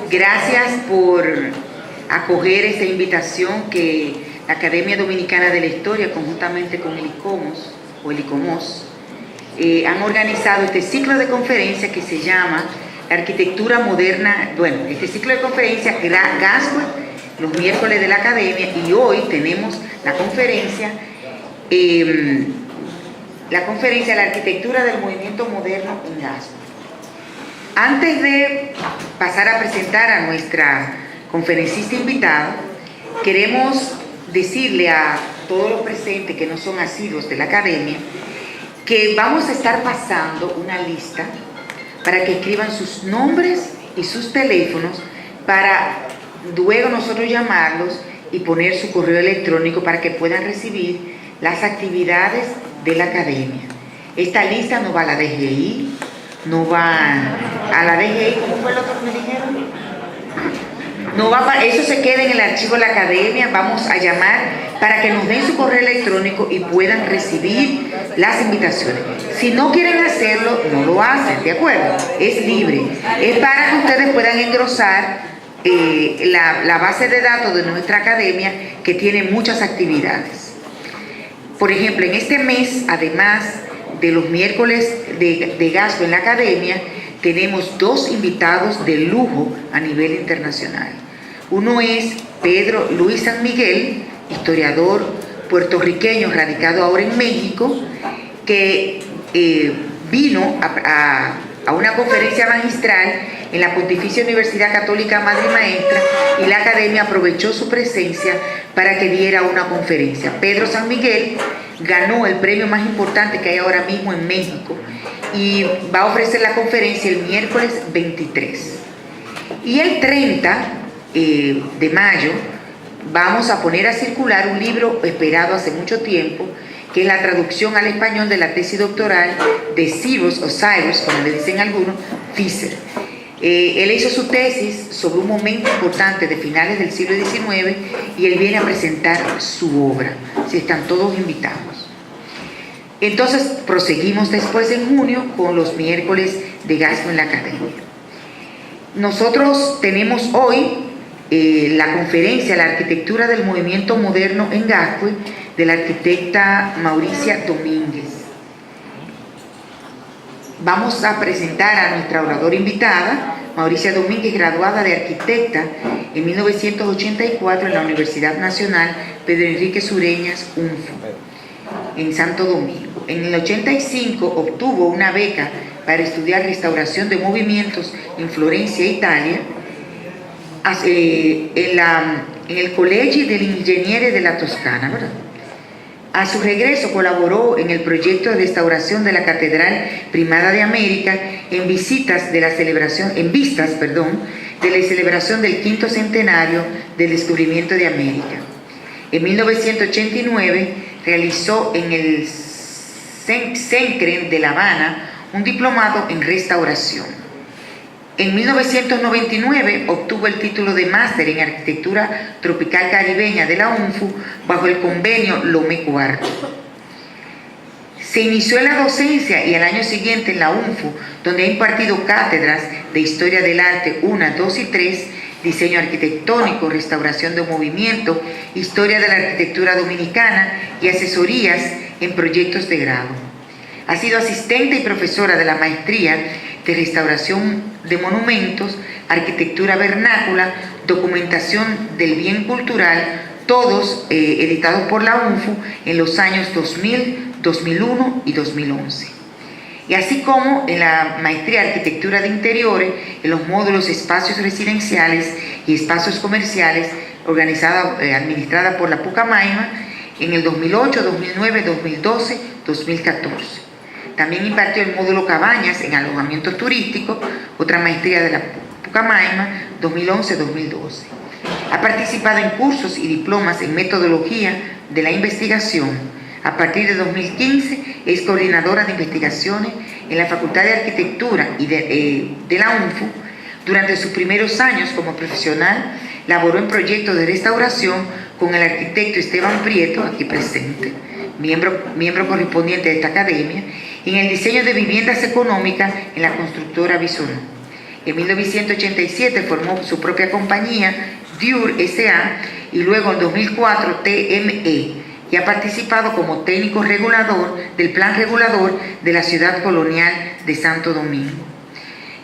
Gracias por acoger esta invitación que la Academia Dominicana de la Historia, conjuntamente con el ICOMOS, han organizado este ciclo de conferencias que se llama La Arquitectura Moderna. Bueno, este ciclo de conferencias Gascue, los miércoles de la Academia, y hoy tenemos la conferencia La Arquitectura del Movimiento Moderno en Gascue. Antes de pasar a presentar a nuestra conferencista invitada, queremos decirle a todos los presentes que no son asiduos de la Academia que vamos a estar pasando una lista para que escriban sus nombres y sus teléfonos para luego nosotros llamarlos y poner su correo electrónico para que puedan recibir las actividades de la Academia. Esta lista no va a la DGI, no va a la DGI, ¿cómo fue lo otro que me dijeron? No va eso se queda en el archivo de la Academia. Vamos a llamar para que nos den su correo electrónico y puedan recibir las invitaciones. Si no quieren hacerlo, no lo hacen, ¿de acuerdo? Es libre. Es para que ustedes puedan engrosar la base de datos de nuestra Academia, que tiene muchas actividades. Por ejemplo, en este mes, además de los miércoles de Gascue en la Academia, tenemos dos invitados de lujo a nivel internacional. Uno es Pedro Luis San Miguel, historiador puertorriqueño radicado ahora en México, que vino a una conferencia magistral en la Pontificia Universidad Católica Madre y Maestra, y la Academia aprovechó su presencia para que diera una conferencia. Pedro San Miguel ganó el premio más importante que hay ahora mismo en México y va a ofrecer la conferencia el miércoles 23. Y el 30 de mayo vamos a poner a circular un libro esperado hace mucho tiempo, que es la traducción al español de la tesis doctoral de Cyrus, como le dicen algunos, Fisher. Él hizo su tesis sobre un momento importante de finales del siglo XIX y él viene a presentar su obra. Si están todos invitados. Entonces proseguimos después en junio con los miércoles de Gascue en la Academia. Nosotros tenemos hoy la conferencia La Arquitectura del Movimiento Moderno en Gascue, de la arquitecta Mauricia Domínguez. Vamos a presentar a nuestra oradora invitada, Mauricia Domínguez, graduada de arquitecta en 1984 en la Universidad Nacional Pedro Enrique Sureñas, UNFU, en Santo Domingo. En el 85 obtuvo una beca para estudiar restauración de monumentos en Florencia, Italia, en el Collegio degli Ingegneri della Toscana, ¿verdad? A su regreso colaboró en el proyecto de restauración de la Catedral Primada de América en vistas de la celebración del quinto centenario del descubrimiento de América. En 1989 realizó en el CENCREN de La Habana un diplomado en restauración. En 1999 obtuvo el título de máster en arquitectura tropical caribeña de la UNFU bajo el convenio Lomé IV. Se inició en la docencia y al año siguiente en la UNFU, donde ha impartido cátedras de Historia del Arte 1, 2 y 3, Diseño Arquitectónico, Restauración de Movimiento, Historia de la Arquitectura Dominicana y asesorías en proyectos de grado. Ha sido asistente y profesora de la maestría de Restauración de Monumentos, Arquitectura Vernácula, Documentación del Bien Cultural, todos editados por la UNFU en los años 2000, 2001 y 2011. Y así como en la maestría de Arquitectura de Interiores, en los módulos Espacios Residenciales y Espacios Comerciales, administrada por la Pucamaima, en el 2008, 2009, 2012, 2014. También impartió el módulo Cabañas en alojamiento turístico, otra maestría de la Pucamaima, 2011-2012. Ha participado en cursos y diplomas en metodología de la investigación. A partir de 2015 es coordinadora de investigaciones en la Facultad de Arquitectura y de la UNFU. Durante sus primeros años como profesional, laboró en proyectos de restauración con el arquitecto Esteban Prieto, aquí presente, miembro correspondiente de esta academia, en el diseño de viviendas económicas en la constructora Bisonó. En 1987 formó su propia compañía, DUR S.A., y luego en 2004 TME, y ha participado como técnico regulador del Plan Regulador de la Ciudad Colonial de Santo Domingo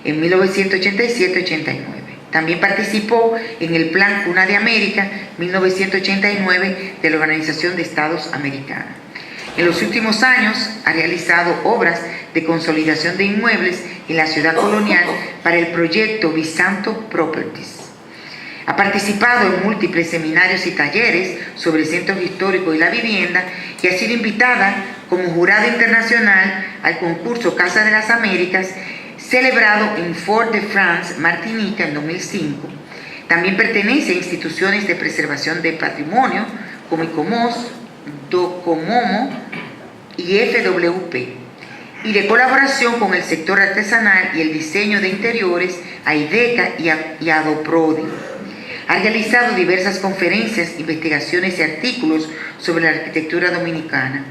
en 1987-89. También participó en el Plan Cuna de América 1989 de la Organización de Estados Americanos. En los últimos años ha realizado obras de consolidación de inmuebles en la ciudad colonial para el proyecto Visanto Properties. Ha participado en múltiples seminarios y talleres sobre centros históricos y la vivienda y ha sido invitada como jurado internacional al concurso Casa de las Américas celebrado en Fort-de-France, Martinica, en 2005. También pertenece a instituciones de preservación de patrimonio como ICOMOS, DOCOMOMO y FWP, y de colaboración con el sector artesanal y el diseño de interiores, AIDECA y ADOPRODI. Ha realizado diversas conferencias, investigaciones y artículos sobre la arquitectura dominicana.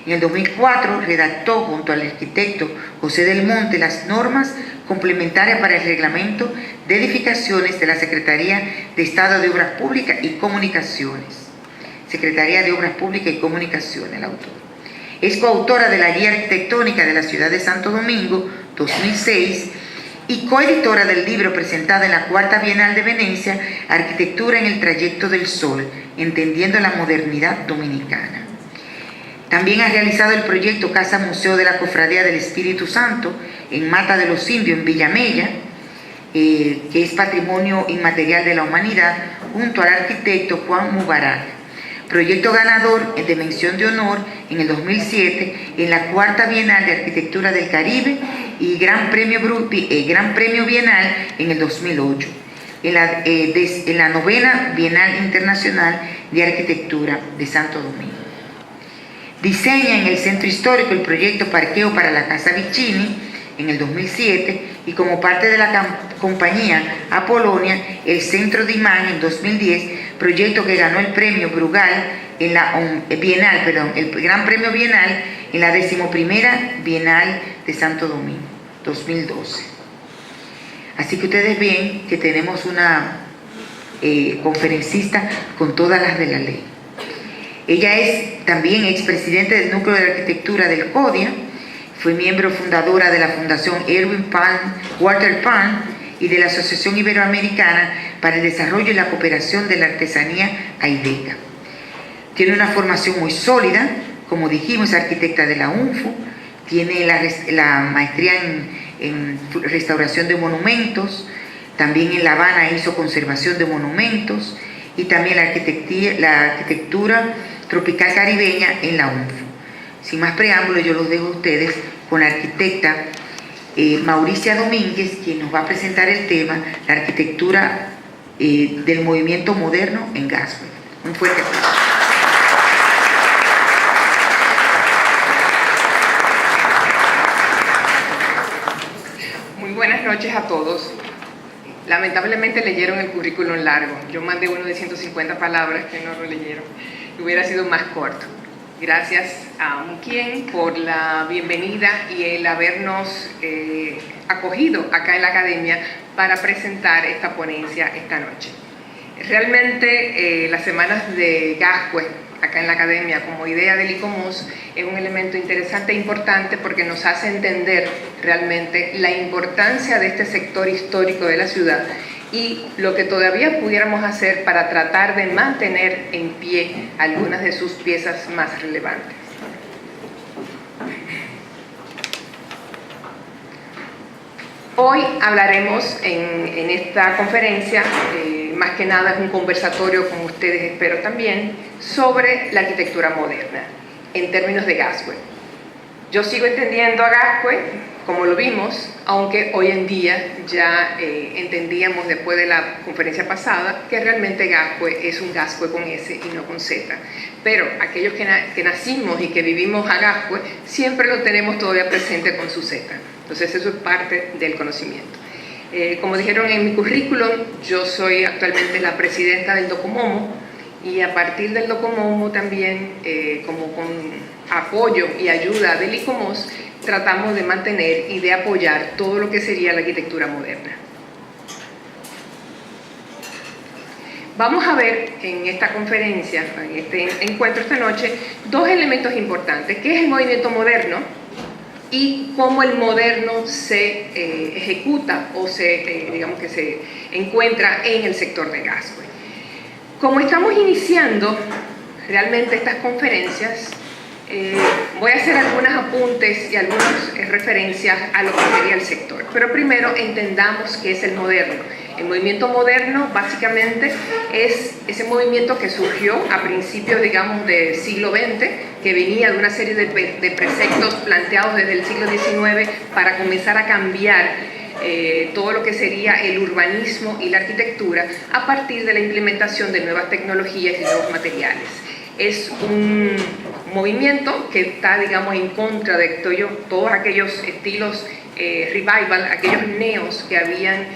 En el 2004 redactó junto al arquitecto José del Monte las normas complementarias para el reglamento de edificaciones de la Secretaría de Estado de Obras Públicas y Comunicaciones. Secretaría de Obras Públicas y Comunicaciones, el autor. Es coautora de la Guía Arquitectónica de la Ciudad de Santo Domingo, 2006, y coeditora del libro presentado en la Cuarta Bienal de Venecia, Arquitectura en el Trayecto del Sol, entendiendo la modernidad dominicana. También ha realizado el proyecto Casa Museo de la Cofradía del Espíritu Santo en Mata de los Indios, en Villamella, que es Patrimonio Inmaterial de la Humanidad, junto al arquitecto Juan Mubarak. Proyecto ganador de mención de honor en el 2007 en la Cuarta Bienal de Arquitectura del Caribe y Gran Premio Bienal en el 2008. En la novena Bienal Internacional de Arquitectura de Santo Domingo. Diseña en el Centro Histórico el proyecto Parqueo para la Casa Vicini en el 2007 y como parte de la compañía Apolonia, el Centro de Imán en 2010, proyecto que ganó el premio Brugal en la el Gran Premio Bienal en la 11ª Bienal de Santo Domingo, 2012. Así que ustedes ven que tenemos una conferencista con todas las de la ley. Ella es también expresidente del Núcleo de Arquitectura del CODIA, fue miembro fundadora de la Fundación Erwin Walter Pan y de la Asociación Iberoamericana para el Desarrollo y la Cooperación de la Artesanía, AIDECA. Tiene una formación muy sólida, como dijimos, es arquitecta de la UNFU, tiene la maestría en restauración de monumentos, también en La Habana hizo conservación de monumentos y también la arquitectura tropical caribeña en la UNFU. Sin más preámbulos, yo los dejo a ustedes con la arquitecta Mauricia Domínguez, quien nos va a presentar el tema, la arquitectura del movimiento moderno en Gascue. Un fuerte aplauso. Muy buenas noches a todos. Lamentablemente leyeron el currículum largo. Yo mandé uno de 150 palabras que no lo leyeron. Hubiera sido más corto. Gracias a Muquien por la bienvenida y el habernos acogido acá en la academia para presentar esta ponencia esta noche. Realmente las semanas de Gascue acá en la academia como idea del ICOMOS es un elemento interesante e importante porque nos hace entender realmente la importancia de este sector histórico de la ciudad y lo que todavía pudiéramos hacer para tratar de mantener en pie algunas de sus piezas más relevantes. Hoy hablaremos en esta conferencia, más que nada es un conversatorio con ustedes, espero también, sobre la arquitectura moderna, en términos de Gascue. Yo sigo entendiendo a Gascue como lo vimos, aunque hoy en día ya entendíamos después de la conferencia pasada que realmente Gascue es un Gascue con S y no con Z. Pero aquellos que nacimos y que vivimos a Gascue siempre lo tenemos todavía presente con su Z. Entonces eso es parte del conocimiento. Como dijeron en mi currículum, yo soy actualmente la presidenta del DOCOMOMO y a partir del DOCOMOMO también, como con apoyo y ayuda del ICOMOS, tratamos de mantener y de apoyar todo lo que sería la arquitectura moderna. Vamos a ver en esta conferencia, en este encuentro esta noche, dos elementos importantes: qué es el movimiento moderno y cómo el moderno se ejecuta o digamos que se encuentra en el sector de Gascue. Como estamos iniciando realmente estas conferencias, voy a hacer algunos apuntes y algunas referencias a lo que sería el sector. Pero primero entendamos qué es el moderno. El movimiento moderno básicamente es ese movimiento que surgió a principios, digamos, del siglo XX, que venía de una serie de preceptos planteados desde el siglo XIX para comenzar a cambiar todo lo que sería el urbanismo y la arquitectura a partir de la implementación de nuevas tecnologías y nuevos materiales. Es un movimiento que está, digamos, en contra de todos aquellos estilos revival, aquellos neos que habían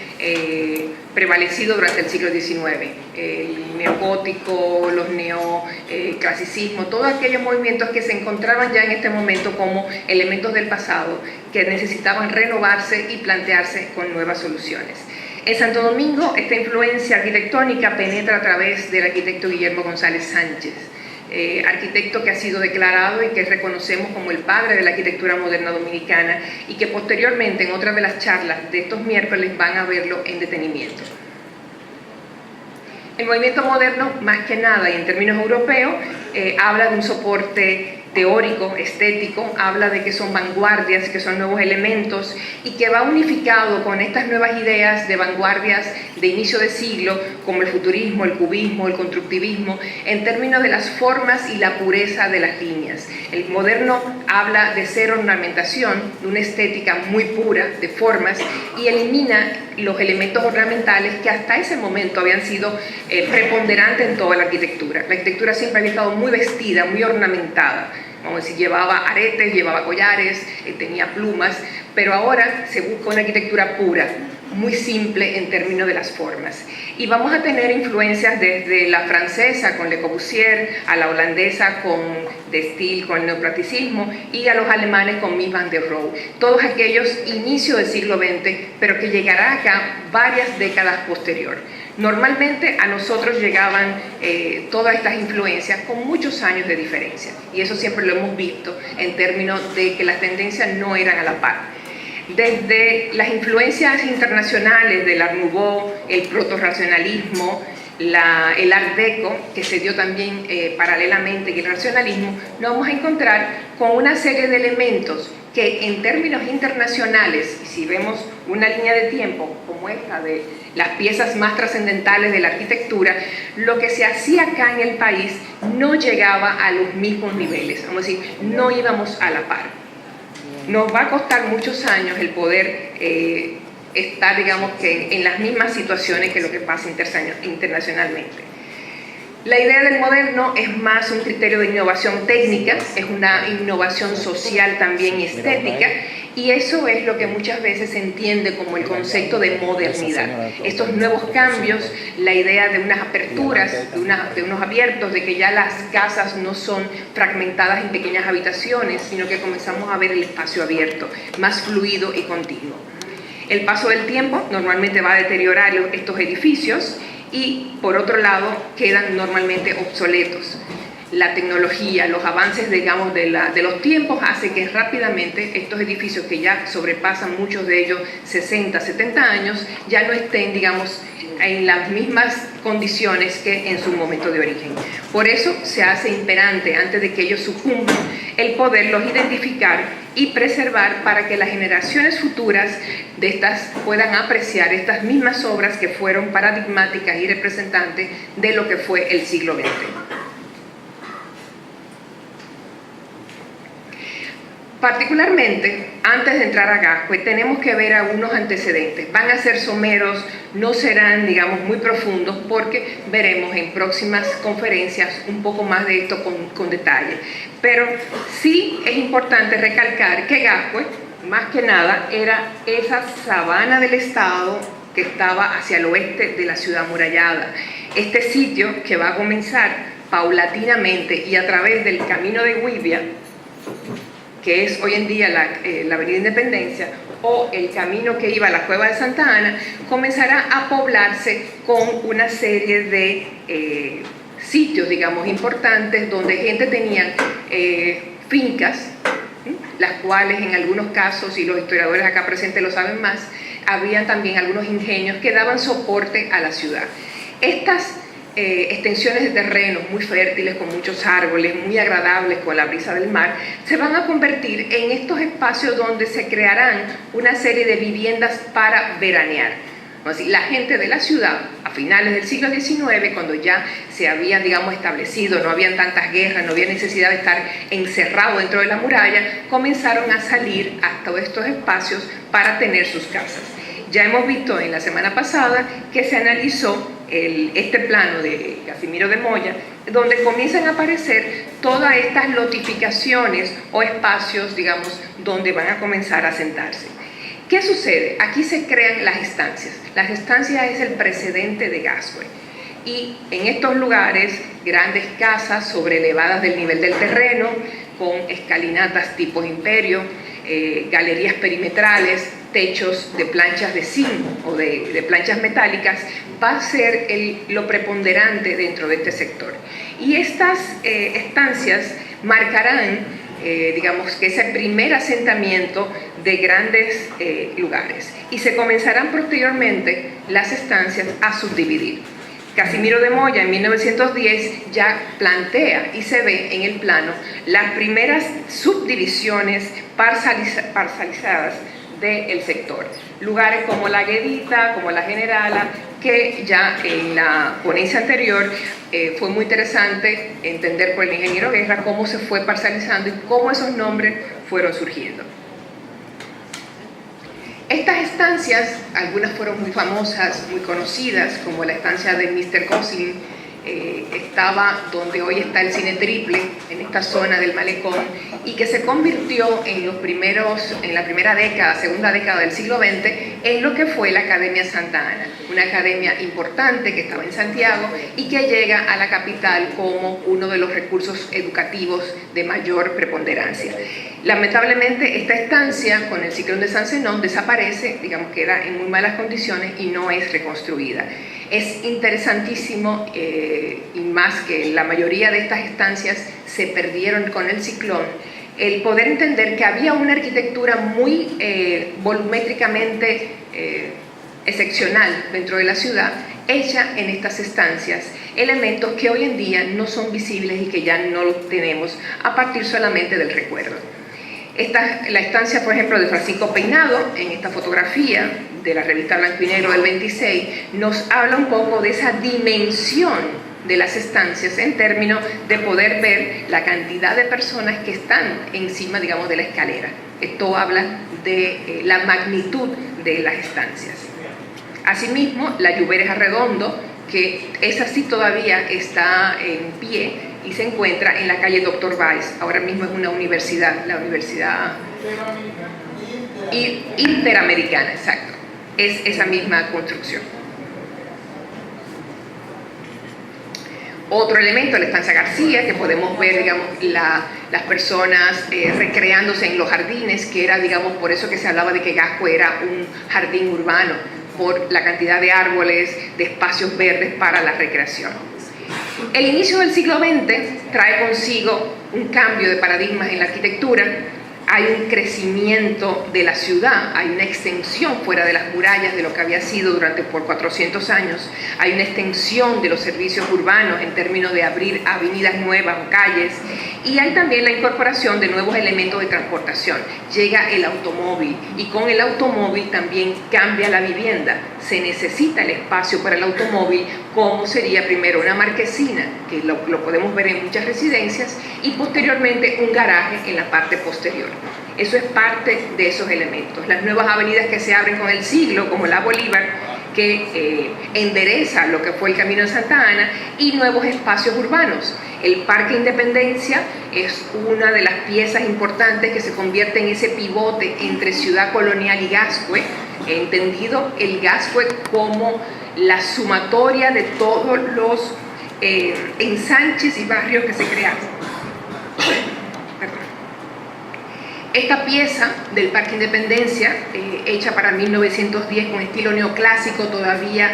prevalecido durante el siglo XIX, el neogótico, los neoclasicismos, todos aquellos movimientos que se encontraban ya en este momento como elementos del pasado que necesitaban renovarse y plantearse con nuevas soluciones. En Santo Domingo, esta influencia arquitectónica penetra a través del arquitecto Guillermo González Sánchez, arquitecto que ha sido declarado y que reconocemos como el padre de la arquitectura moderna dominicana, y que posteriormente en otra de las charlas de estos miércoles van a verlo en detenimiento. El movimiento moderno, más que nada y en términos europeos, habla de un soporte teórico, estético, habla de que son vanguardias, que son nuevos elementos, y que va unificado con estas nuevas ideas de vanguardias de inicio de siglo, como el futurismo, el cubismo, el constructivismo, en términos de las formas y la pureza de las líneas. El moderno habla de cero ornamentación, de una estética muy pura de formas, y elimina los elementos ornamentales que hasta ese momento habían sido preponderantes en toda la arquitectura. La arquitectura siempre había estado muy vestida, muy ornamentada. Vamos a decir, llevaba aretes, llevaba collares, tenía plumas, pero ahora se busca una arquitectura pura, muy simple en términos de las formas. Y vamos a tener influencias desde la francesa con Le Corbusier, a la holandesa con De Stijl, con el neoclasicismo, y a los alemanes con Mies van der Rohe. Todos aquellos inicios del siglo XX, pero que llegará acá varias décadas posterior. Normalmente a nosotros llegaban todas estas influencias con muchos años de diferencia, y eso siempre lo hemos visto en términos de que las tendencias no eran a la par. Desde las influencias internacionales del Art Nouveau, el proto-racionalismo, el Art Deco, que se dio también paralelamente, y el racionalismo, nos vamos a encontrar con una serie de elementos que en términos internacionales, si vemos una línea de tiempo como esta de las piezas más trascendentales de la arquitectura, lo que se hacía acá en el país no llegaba a los mismos niveles, vamos a decir, no íbamos a la par. Nos va a costar muchos años el poder estar, digamos, que en las mismas situaciones que lo que pasa internacionalmente. La idea del moderno es más un criterio de innovación técnica, es una innovación social también y estética, y eso es lo que muchas veces se entiende como el concepto de modernidad. Estos nuevos cambios, la idea de unas aperturas, de unos abiertos, de que ya las casas no son fragmentadas en pequeñas habitaciones, sino que comenzamos a ver el espacio abierto, más fluido y continuo. El paso del tiempo normalmente va a deteriorar estos edificios, y por otro lado quedan normalmente obsoletos. La tecnología, los avances, digamos, de los tiempos hace que rápidamente estos edificios, que ya sobrepasan muchos de ellos 60, 70 años, ya no estén, digamos, en las mismas condiciones que en su momento de origen. Por eso se hace imperante, antes de que ellos sucumban, el poderlos identificar y preservar para que las generaciones futuras de estas puedan apreciar estas mismas obras que fueron paradigmáticas y representantes de lo que fue el siglo XX. Particularmente, antes de entrar a Gascue, tenemos que ver algunos antecedentes. Van a ser someros, no serán, digamos, muy profundos, porque veremos en próximas conferencias un poco más de esto con detalle. Pero sí es importante recalcar que Gascue, más que nada, era esa sabana del Estado que estaba hacia el oeste de la ciudad amurallada. Este sitio que va a comenzar paulatinamente y a través del camino de Güibia, que es hoy en día la Avenida Independencia, o el camino que iba a la Cueva de Santa Ana comenzará a poblarse con una serie de sitios, digamos, importantes donde gente tenía fincas, las cuales en algunos casos, y los historiadores acá presentes lo saben más, habían también algunos ingenios que daban soporte a la ciudad. Estas extensiones de terrenos muy fértiles, con muchos árboles, muy agradables con la brisa del mar, se van a convertir en estos espacios donde se crearán una serie de viviendas para veranear. Así, la gente de la ciudad, a finales del siglo XIX, cuando ya se habían, digamos, establecido, no habían tantas guerras, no había necesidad de estar encerrado dentro de la muralla, comenzaron a salir a todos estos espacios para tener sus casas. Ya hemos visto en la semana pasada que se analizó este plano de Casimiro de Moya, donde comienzan a aparecer todas estas lotificaciones o espacios, digamos, donde van a comenzar a sentarse. ¿Qué sucede? Aquí se crean las estancias. Las estancias es el precedente de Gascue. Y en estos lugares, grandes casas sobrelevadas del nivel del terreno, con escalinatas tipo imperio, galerías perimetrales, techos de planchas de zinc o de planchas metálicas, va a ser lo preponderante dentro de este sector. Y estas estancias marcarán, digamos, que ese primer asentamiento de grandes lugares. Y se comenzarán posteriormente las estancias a subdividir. Casimiro de Moya en 1910 ya plantea y se ve en el plano las primeras subdivisiones parcializadas del sector. Lugares como la Guedita, como la Generala, que ya en la ponencia anterior fue muy interesante entender por el ingeniero Guerra cómo se fue parcializando y cómo esos nombres fueron surgiendo. Estas estancias, algunas fueron muy famosas, muy conocidas, como la estancia de Mr. Gosling, estaba donde hoy está el Cine Triple, en esta zona del malecón, y que se convirtió en la primera década, segunda década del siglo XX, en lo que fue la Academia Santa Ana, una academia importante que estaba en Santiago y que llega a la capital como uno de los recursos educativos de mayor preponderancia. Lamentablemente esta estancia con el ciclón de San Zenón desaparece, digamos, queda en muy malas condiciones y no es reconstruida. Es interesantísimo y más que la mayoría de estas estancias se perdieron con el ciclón, el poder entender que había una arquitectura muy volumétricamente excepcional dentro de la ciudad, hecha en estas estancias, elementos que hoy en día no son visibles y que ya no los tenemos a partir solamente del recuerdo. La estancia, por ejemplo, de Francisco Peinado, en esta fotografía de la revista Blanco y Negro del 26, nos habla un poco de esa dimensión de las estancias en términos de poder ver la cantidad de personas que están encima, digamos, de la escalera. Esto habla de la magnitud de las estancias. Asimismo, la Lluveres Arredondo, que esa sí todavía está en pie y se encuentra en la calle Dr. Weiss. Ahora mismo es una universidad, la Universidad Interamericana, exacto. Es esa misma construcción. Otro elemento, la estancia García, que podemos ver, digamos, las personas recreándose en los jardines, que era, digamos, por eso que se hablaba de que Gascue era un jardín urbano, por la cantidad de árboles, de espacios verdes para la recreación. El inicio del siglo XX trae consigo un cambio de paradigmas en la arquitectura. Hay un crecimiento de la ciudad, hay una extensión fuera de las murallas de lo que había sido por 400 años, hay una extensión de los servicios urbanos en términos de abrir avenidas nuevas o calles, y hay también la incorporación de nuevos elementos de transportación. Llega el automóvil y con el automóvil también cambia la vivienda. Se necesita el espacio para el automóvil, como sería primero una marquesina, que lo podemos ver en muchas residencias, y posteriormente un garaje en la parte posterior. Eso es parte de esos elementos. Las nuevas avenidas que se abren con el siglo, como la Bolívar, que endereza lo que fue el Camino de Santa Ana, y nuevos espacios urbanos. El Parque Independencia es una de las piezas importantes que se convierte en ese pivote entre ciudad colonial y Gascue, entendido el Gascue como la sumatoria de todos los ensanches y barrios que se crearon. Esta pieza del Parque Independencia, hecha para 1910 con estilo neoclásico, todavía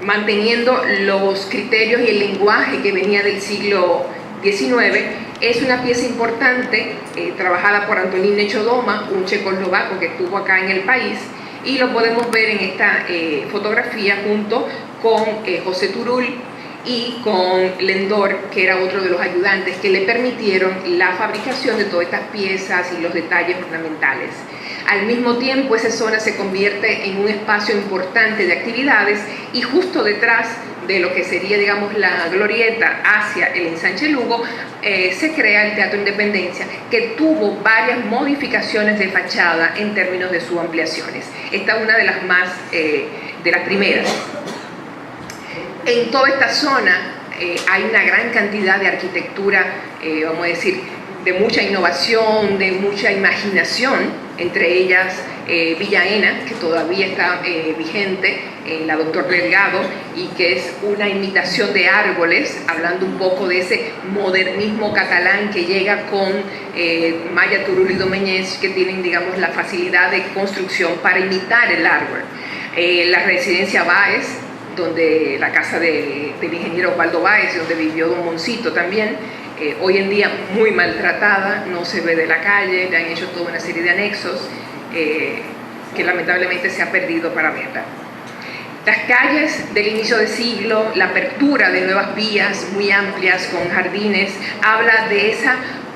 manteniendo los criterios y el lenguaje que venía del siglo XIX, es una pieza importante, trabajada por Antonín Nechodoma, un checoslovaco que estuvo acá en el país, y lo podemos ver en esta fotografía junto con José Turull y con Lendor, que era otro de los ayudantes que le permitieron la fabricación de todas estas piezas y los detalles ornamentales. Al mismo tiempo, esa zona se convierte en un espacio importante de actividades, y justo detrás de lo que sería, digamos, la glorieta hacia el Ensanche Lugo, se crea el Teatro Independencia, que tuvo varias modificaciones de fachada en términos de sus ampliaciones. Esta es una de las más, de las primeras. En toda esta zona hay una gran cantidad de arquitectura, vamos a decir, de mucha innovación, de mucha imaginación, entre ellas Villa Ena, que todavía está vigente en la Doctor Delgado, y que es una imitación de árboles, hablando un poco de ese modernismo catalán que llega con Maya, Turull y Domenech, que tienen, digamos, la facilidad de construcción para imitar el árbol. La residencia Báez, donde la casa del ingeniero Osvaldo Báez, donde vivió Don Moncito también, hoy en día muy maltratada, no se ve de la calle, le han hecho toda una serie de anexos que lamentablemente se ha perdido para verla. Las calles del inicio de siglo, la apertura de nuevas vías muy amplias con jardines, habla de esa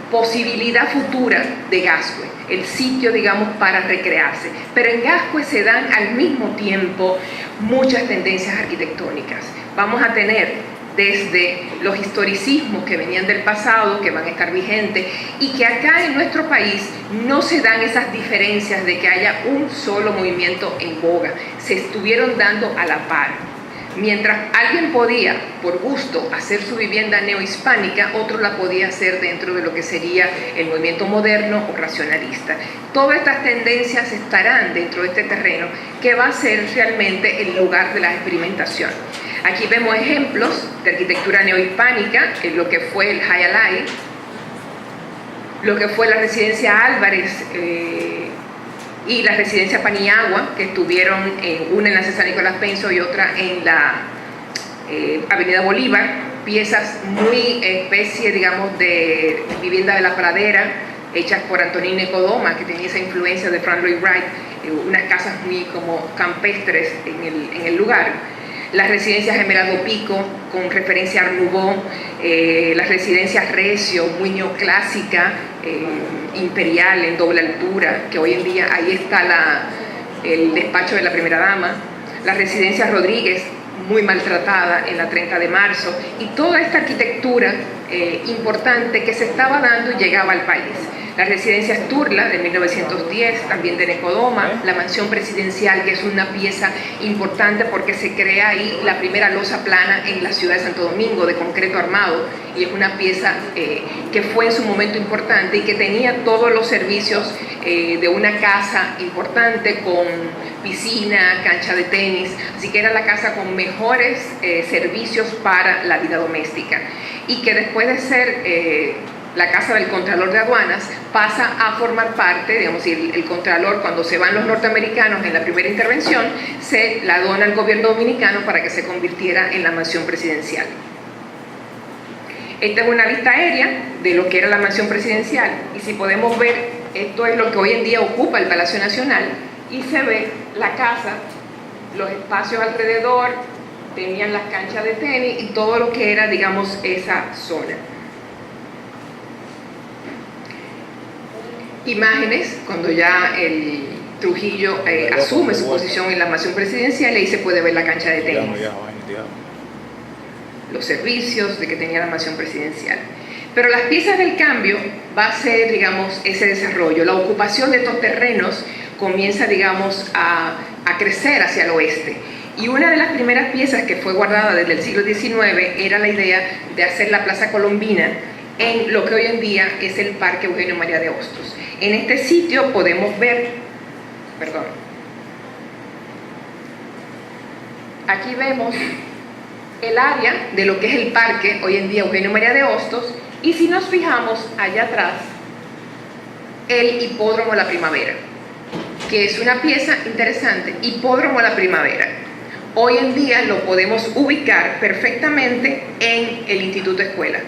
posibilidad futura de Gascue, el sitio, digamos, para recrearse. Pero en Gascue se dan al mismo tiempo muchas tendencias arquitectónicas. Vamos a tener desde los historicismos que venían del pasado, que van a estar vigentes, y que acá en nuestro país no se dan esas diferencias de que haya un solo movimiento en boga, se estuvieron dando a la par. Mientras alguien podía, por gusto, hacer su vivienda neohispánica, otro la podía hacer dentro de lo que sería el movimiento moderno o racionalista. Todas estas tendencias estarán dentro de este terreno, que va a ser realmente el lugar de la experimentación. Aquí vemos ejemplos de arquitectura neohispánica, en lo que fue el Jaya Alai, lo que fue la residencia Álvarez y la residencia Paniagua, que estuvieron una en la César Nicolás Penso y otra en la Avenida Bolívar, piezas muy especie, digamos, de vivienda de la pradera, hechas por Antonín Nechodoma, que tenía esa influencia de Frank Lloyd Wright, unas casas muy como campestres en el lugar. Las residencias Emeraldo Pico, con referencia a Art Nouveau, las residencias Recio, muy neoclásica, imperial, en doble altura, que hoy en día ahí está el despacho de la primera dama, las residencias Rodríguez, muy maltratada en la 30 de marzo, y toda esta arquitectura importante que se estaba dando y llegaba al país. Las residencias Turla de 1910, también de Nechodoma, la mansión presidencial, que es una pieza importante porque se crea ahí la primera losa plana en la ciudad de Santo Domingo de concreto armado, y es una pieza que fue en su momento importante y que tenía todos los servicios de una casa importante con piscina, cancha de tenis, así que era la casa con mejores servicios para la vida doméstica, y que después de ser la casa del Contralor de Aduanas pasa a formar parte, digamos, el Contralor, cuando se van los norteamericanos en la primera intervención, se la dona al gobierno dominicano para que se convirtiera en la mansión presidencial. Esta es una vista aérea de lo que era la mansión presidencial, y si podemos ver, esto es lo que hoy en día ocupa el Palacio Nacional, y se ve la casa, los espacios alrededor, tenían las canchas de tenis y todo lo que era, digamos, esa zona. Imágenes, cuando ya el Trujillo asume su posición en la mansión presidencial, y ahí se puede ver la cancha de tenis, los servicios de que tenía la mansión presidencial. Pero las piezas del cambio va a ser, digamos, ese desarrollo. La ocupación de estos terrenos comienza, digamos, a crecer hacia el oeste. Y una de las primeras piezas que fue guardada desde el siglo XIX era la idea de hacer la Plaza Colombina en lo que hoy en día es el Parque Eugenio María de Hostos. En este sitio podemos ver, aquí vemos el área de lo que es el parque, hoy en día Eugenio María de Hostos, y si nos fijamos allá atrás, el Hipódromo La Primavera, que es una pieza interesante. Hipódromo La Primavera. Hoy en día lo podemos ubicar perfectamente en el Instituto Escuela.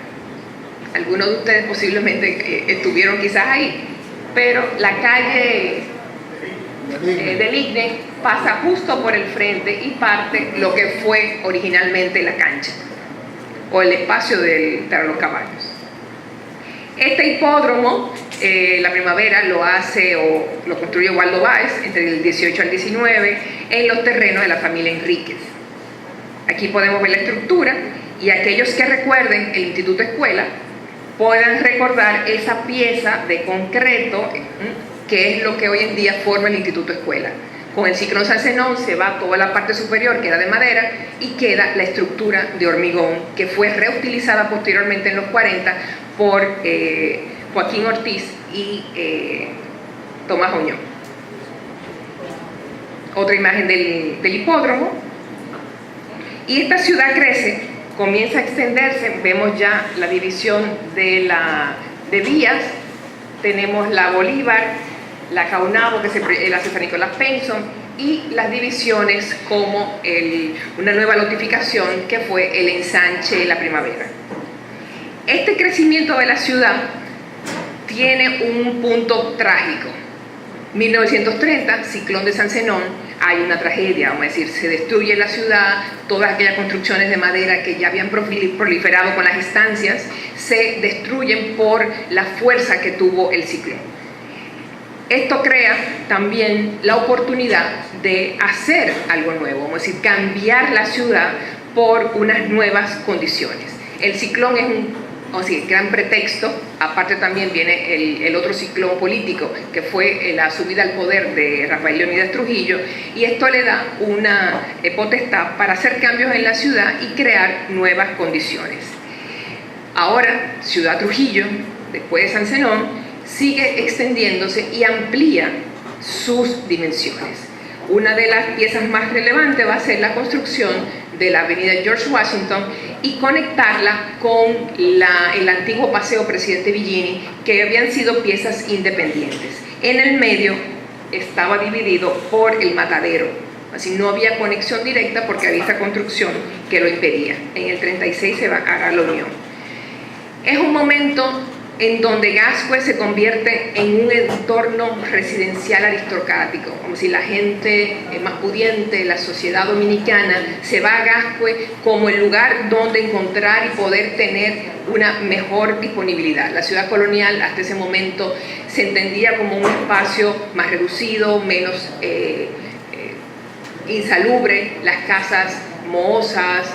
Algunos de ustedes posiblemente estuvieron quizás ahí, pero la calle del IGNE pasa justo por el frente y parte lo que fue originalmente la cancha o el espacio de los caballos. Este hipódromo, La Primavera, lo hace o lo construye Waldo Báez entre el 18 al 19 en los terrenos de la familia Enríquez. Aquí podemos ver la estructura y aquellos que recuerden el Instituto Escuela puedan recordar esa pieza de concreto que es lo que hoy en día forma el Instituto Escuela. Con el ciclón San Zenón se va toda la parte superior, que era de madera, y queda la estructura de hormigón, que fue reutilizada posteriormente en los 40 por Joaquín Ortiz y Tomás Oñón. Otra imagen del hipódromo. Y esta ciudad crece, comienza a extenderse, vemos ya la división de vías, tenemos la Bolívar, la Caunabo, que es la César Nicolás Penson, y las divisiones como una nueva notificación que fue el ensanche La Primavera. Este crecimiento de la ciudad tiene un punto trágico. 1930, ciclón de San Zenón, hay una tragedia, vamos a decir, se destruye la ciudad, todas aquellas construcciones de madera que ya habían proliferado con las estancias, se destruyen por la fuerza que tuvo el ciclón. Esto crea también la oportunidad de hacer algo nuevo, vamos a decir, cambiar la ciudad por unas nuevas condiciones. El ciclón es un gran pretexto, aparte también viene el otro ciclón político, que fue la subida al poder de Rafael Leónidas Trujillo, y esto le da una potestad para hacer cambios en la ciudad y crear nuevas condiciones. Ahora, Ciudad Trujillo, después de San Zenón, sigue extendiéndose y amplía sus dimensiones. Una de las piezas más relevantes va a ser la construcción de la avenida George Washington y conectarla con el antiguo Paseo Presidente Villini, que habían sido piezas independientes. En el medio estaba dividido por el Matadero, así no había conexión directa porque había esta construcción que lo impedía. En el 36 se va a hará la unión. Es un momento en donde Gascue se convierte en un entorno residencial aristocrático, como si la gente más pudiente, la sociedad dominicana, se va a Gascue como el lugar donde encontrar y poder tener una mejor disponibilidad. La ciudad colonial hasta ese momento se entendía como un espacio más reducido, menos insalubre, las casas mohosas,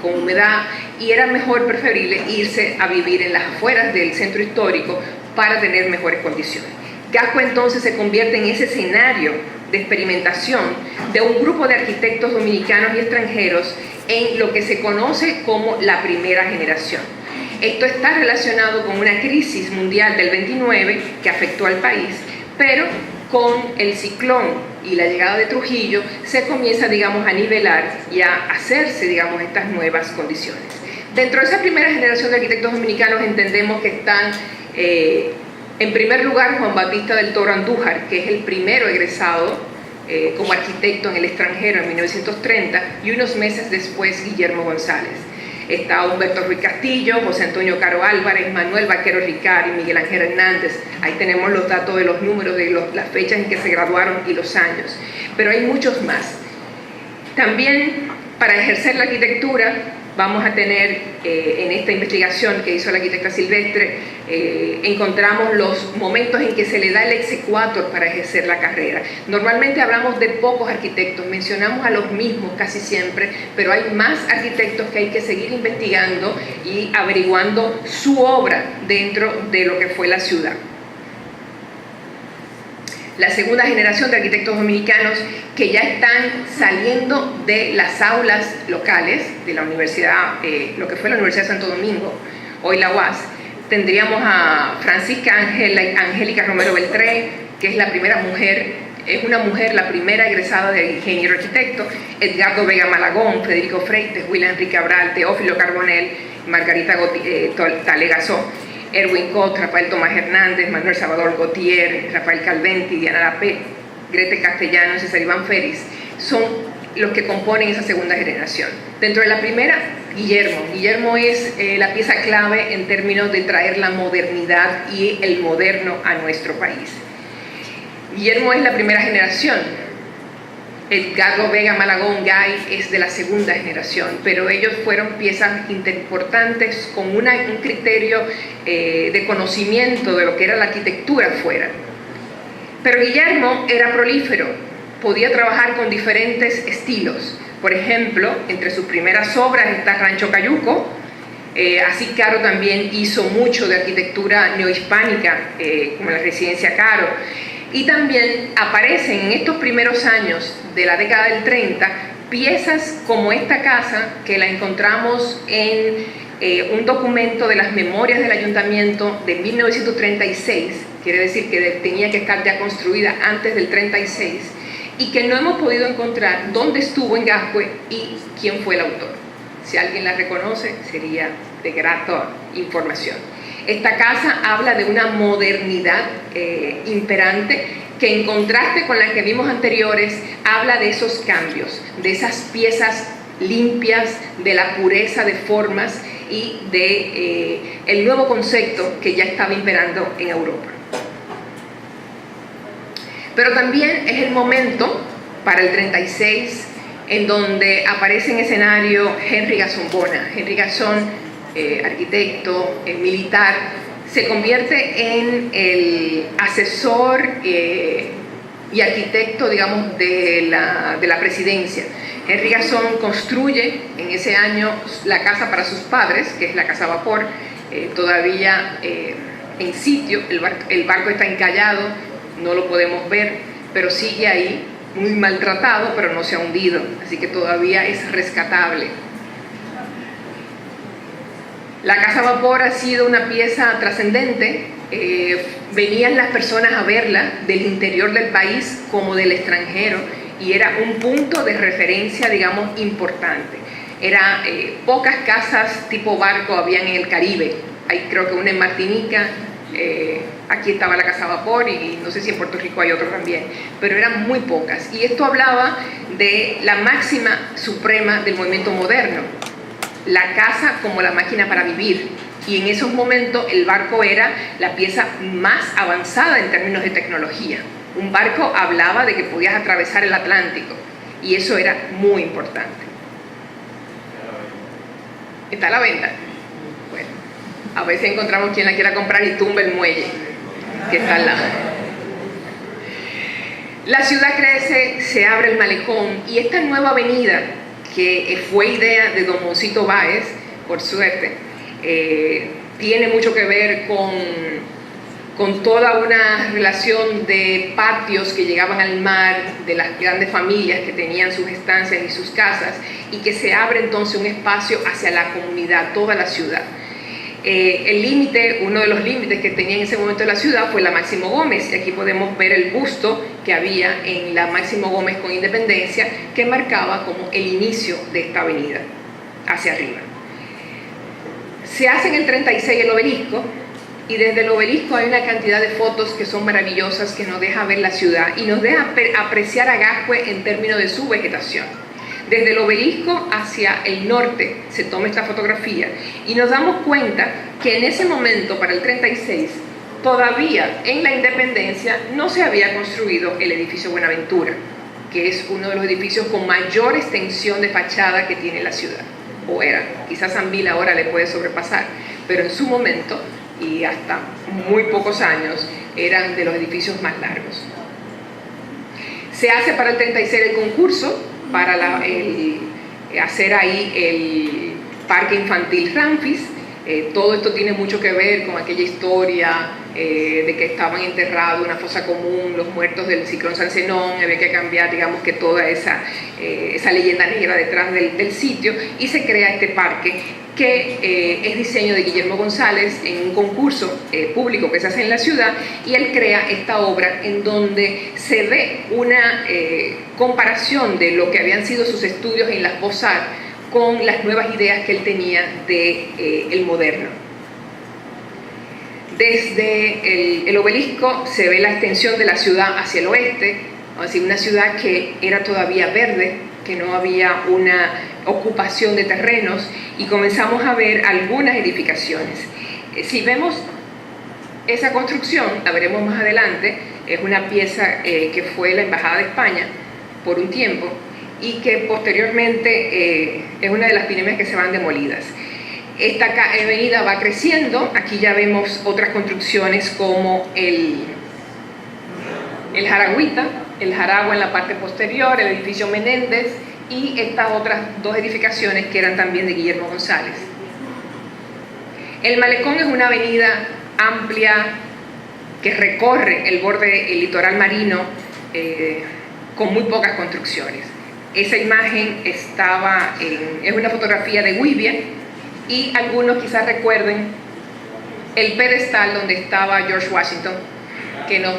con humedad, y era mejor preferible irse a vivir en las afueras del centro histórico para tener mejores condiciones. Gascue entonces se convierte en ese escenario de experimentación de un grupo de arquitectos dominicanos y extranjeros en lo que se conoce como la primera generación. Esto está relacionado con una crisis mundial del 29 que afectó al país, pero con el ciclón y la llegada de Trujillo se comienza, digamos, a nivelar y a hacerse, digamos, estas nuevas condiciones. Dentro de esa primera generación de arquitectos dominicanos entendemos que están, en primer lugar, Juan Batista del Toro Andújar, que es el primero egresado como arquitecto en el extranjero en 1930, y unos meses después Guillermo González. Está Humberto Ruiz Castillo, José Antonio Caro Álvarez, Manuel Vaquero Ricard y Miguel Ángel Hernández. Ahí tenemos los datos de los números, de las fechas en que se graduaron y los años. Pero hay muchos más. También, para ejercer la arquitectura, vamos a tener en esta investigación que hizo la arquitecta Silvestre, encontramos los momentos en que se le da el exequatur para ejercer la carrera. Normalmente hablamos de pocos arquitectos, mencionamos a los mismos casi siempre, pero hay más arquitectos que hay que seguir investigando y averiguando su obra dentro de lo que fue la ciudad. La segunda generación de arquitectos dominicanos que ya están saliendo de las aulas locales de la universidad, lo que fue la Universidad de Santo Domingo, hoy la UAS. Tendríamos a Francisca Angélica Romero Beltré, que es la primera mujer, es una mujer, la primera egresada de ingeniero arquitecto, Edgardo Vega Malagón, Federico Freites, William Enrique Cabral, Teófilo Carbonell, Margarita Talegazó. Erwin Koch, Rafael Tomás Hernández, Manuel Salvador Gautier, Rafael Calventi, Diana Lapé, Grete Castellanos, César Iván Félix, son los que componen esa segunda generación. Dentro de la primera, Guillermo. Guillermo es la pieza clave en términos de traer la modernidad y el moderno a nuestro país. Guillermo es la primera generación. Edgardo Vega Malagón Gay es de la segunda generación, pero ellos fueron piezas importantes con un criterio de conocimiento de lo que era la arquitectura afuera. Pero Guillermo era prolífero, podía trabajar con diferentes estilos. Por ejemplo, entre sus primeras obras está Rancho Cayuco. Así Caro también hizo mucho de arquitectura neohispánica, como la Residencia Caro. Y también aparecen en estos primeros años de la década del 30 piezas como esta casa, que la encontramos en un documento de las memorias del ayuntamiento de 1936, quiere decir que tenía que estar ya construida antes del 36, y que no hemos podido encontrar dónde estuvo en Gascue y quién fue el autor. Si alguien la reconoce, sería de grata información. Esta casa habla de una modernidad imperante que, en contraste con las que vimos anteriores, habla de esos cambios, de esas piezas limpias, de la pureza de formas y de el nuevo concepto que ya estaba imperando en Europa. Pero también es el momento, para el 36, en donde aparece en escenario Henry Gasson Bona. Henry Gasson, arquitecto, militar, se convierte en el asesor y arquitecto, digamos, de la presidencia. Henry Gasson construye en ese año la casa para sus padres, que es la Casa Vapor, todavía en sitio. El barco está encallado, no lo podemos ver, pero sigue ahí, muy maltratado, pero no se ha hundido, así que todavía es rescatable. La Casa Vapor ha sido una pieza trascendente. Venían las personas a verla del interior del país como del extranjero, y era un punto de referencia, digamos, importante. Pocas casas tipo barco habían en el Caribe. Hay, creo que una en Martinica, aquí estaba la Casa Vapor, y no sé si en Puerto Rico hay otro también, pero eran muy pocas. Y esto hablaba de la máxima suprema del movimiento moderno, la casa como la máquina para vivir. Y en esos momentos el barco era la pieza más avanzada en términos de tecnología. Un barco hablaba de que podías atravesar el Atlántico, y eso era muy importante. ¿Está a la venta? Bueno, a veces encontramos quien la quiera comprar y tumba el muelle que está al lado. La ciudad crece, se abre el malecón, y esta nueva avenida, que fue idea de don Moncito Báez, por suerte, tiene mucho que ver con toda una relación de patios que llegaban al mar, de las grandes familias que tenían sus estancias y sus casas, y que se abre entonces un espacio hacia la comunidad, toda la ciudad. El límite, uno de los límites que tenía en ese momento la ciudad fue la Máximo Gómez, y aquí podemos ver el busto que había en la Máximo Gómez con Independencia, que marcaba como el inicio de esta avenida hacia arriba. Se hace en el 36 el obelisco, y desde el obelisco hay una cantidad de fotos que son maravillosas, que nos deja ver la ciudad y nos deja apreciar a Gascue en términos de su vegetación. Desde el obelisco hacia el norte se toma esta fotografía, y nos damos cuenta que en ese momento, para el 36, todavía en la Independencia no se había construido el edificio Buenaventura, que es uno de los edificios con mayor extensión de fachada que tiene la ciudad. O era, quizás San Bill ahora le puede sobrepasar, pero en su momento, y hasta muy pocos años, eran de los edificios más largos. Se hace para el 36 el concurso para hacer ahí el parque infantil Ramfis. Todo esto tiene mucho que ver con aquella historia de que estaban enterrados en una fosa común los muertos del ciclón San Zenón. Había que cambiar, digamos, que toda esa leyenda negra detrás del sitio, y se crea este parque, que es diseño de Guillermo González en un concurso público que se hace en la ciudad, y él crea esta obra en donde se ve una comparación de lo que habían sido sus estudios en las Beaux-Arts con las nuevas ideas que él tenía de el moderno. Desde el obelisco se ve la extensión de la ciudad hacia el oeste, es decir, una ciudad que era todavía verde, que no había una ocupación de terrenos, y comenzamos a ver algunas edificaciones. Si vemos esa construcción, la veremos más adelante, es una pieza que fue la Embajada de España por un tiempo y que posteriormente es una de las pirámides que se van demolidas. Esta avenida va creciendo, aquí ya vemos otras construcciones como el Jaragüita, el Jaragua en la parte posterior, el edificio Menéndez y estas otras dos edificaciones que eran también de Guillermo González. El Malecón es una avenida amplia que recorre el borde, el litoral marino, con muy pocas construcciones. Esa imagen es una fotografía de Güibia, y algunos quizás recuerden el pedestal donde estaba George Washington, que no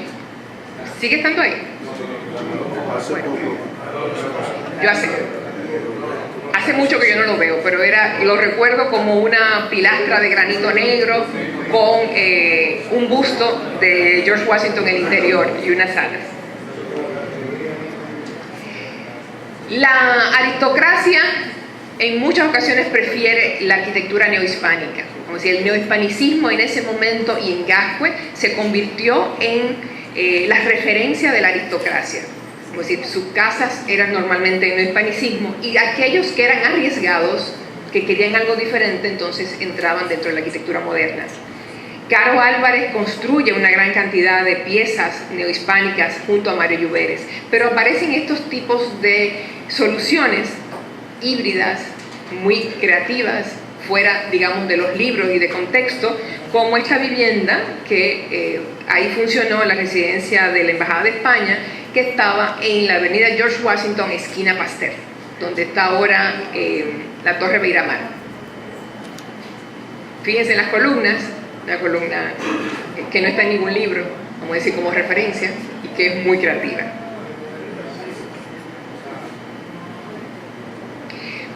sigue estando ahí. Bueno, yo hace mucho que yo no lo veo, pero lo recuerdo como una pilastra de granito negro con un busto de George Washington en el interior y unas alas. La aristocracia en muchas ocasiones prefiere la arquitectura neohispánica, como si el neohispanicismo en ese momento y en Gascue se convirtió en la referencia de la aristocracia. Como si sus casas eran normalmente neohispanicismo, y aquellos que eran arriesgados, que querían algo diferente, entonces entraban dentro de la arquitectura moderna. Caro Álvarez construye una gran cantidad de piezas neohispánicas junto a Mario Lluveres, pero aparecen estos tipos de soluciones híbridas, muy creativas, fuera, digamos, de los libros y de contexto, como esta vivienda que ahí funcionó la residencia de la Embajada de España, que estaba en la avenida George Washington, esquina Pasteur, donde está ahora la Torre Beiramar. Fíjense en las columnas, una columna que no está en ningún libro, vamos a decir como referencia, y que es muy creativa.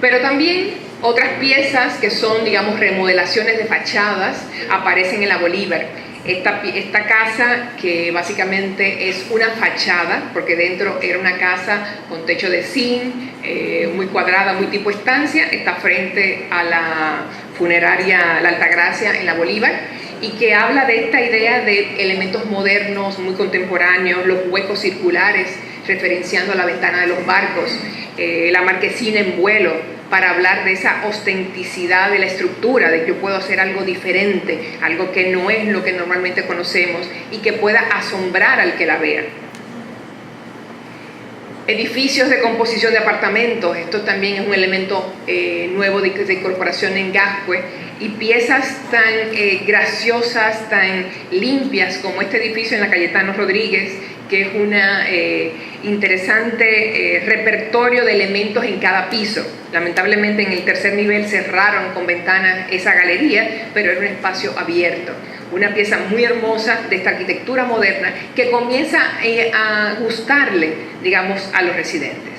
Pero también otras piezas que son, digamos, remodelaciones de fachadas aparecen en la Bolívar. Esta casa, que básicamente es una fachada, porque dentro era una casa con techo de zinc, muy cuadrada, muy tipo estancia, está frente a la funeraria La Altagracia en la Bolívar, y que habla de esta idea de elementos modernos, muy contemporáneos, los huecos circulares, referenciando a la ventana de los barcos, la marquesina en vuelo, para hablar de esa ostenticidad de la estructura, de que yo puedo hacer algo diferente, algo que no es lo que normalmente conocemos y que pueda asombrar al que la vea. Edificios de composición de apartamentos, esto también es un elemento nuevo de incorporación en Gascue, y piezas tan graciosas, tan limpias como este edificio en la Cayetano Rodríguez, que es un interesante repertorio de elementos en cada piso. Lamentablemente en el tercer nivel cerraron con ventanas esa galería, pero era un espacio abierto. Una pieza muy hermosa de esta arquitectura moderna que comienza a gustarle, digamos, a los residentes.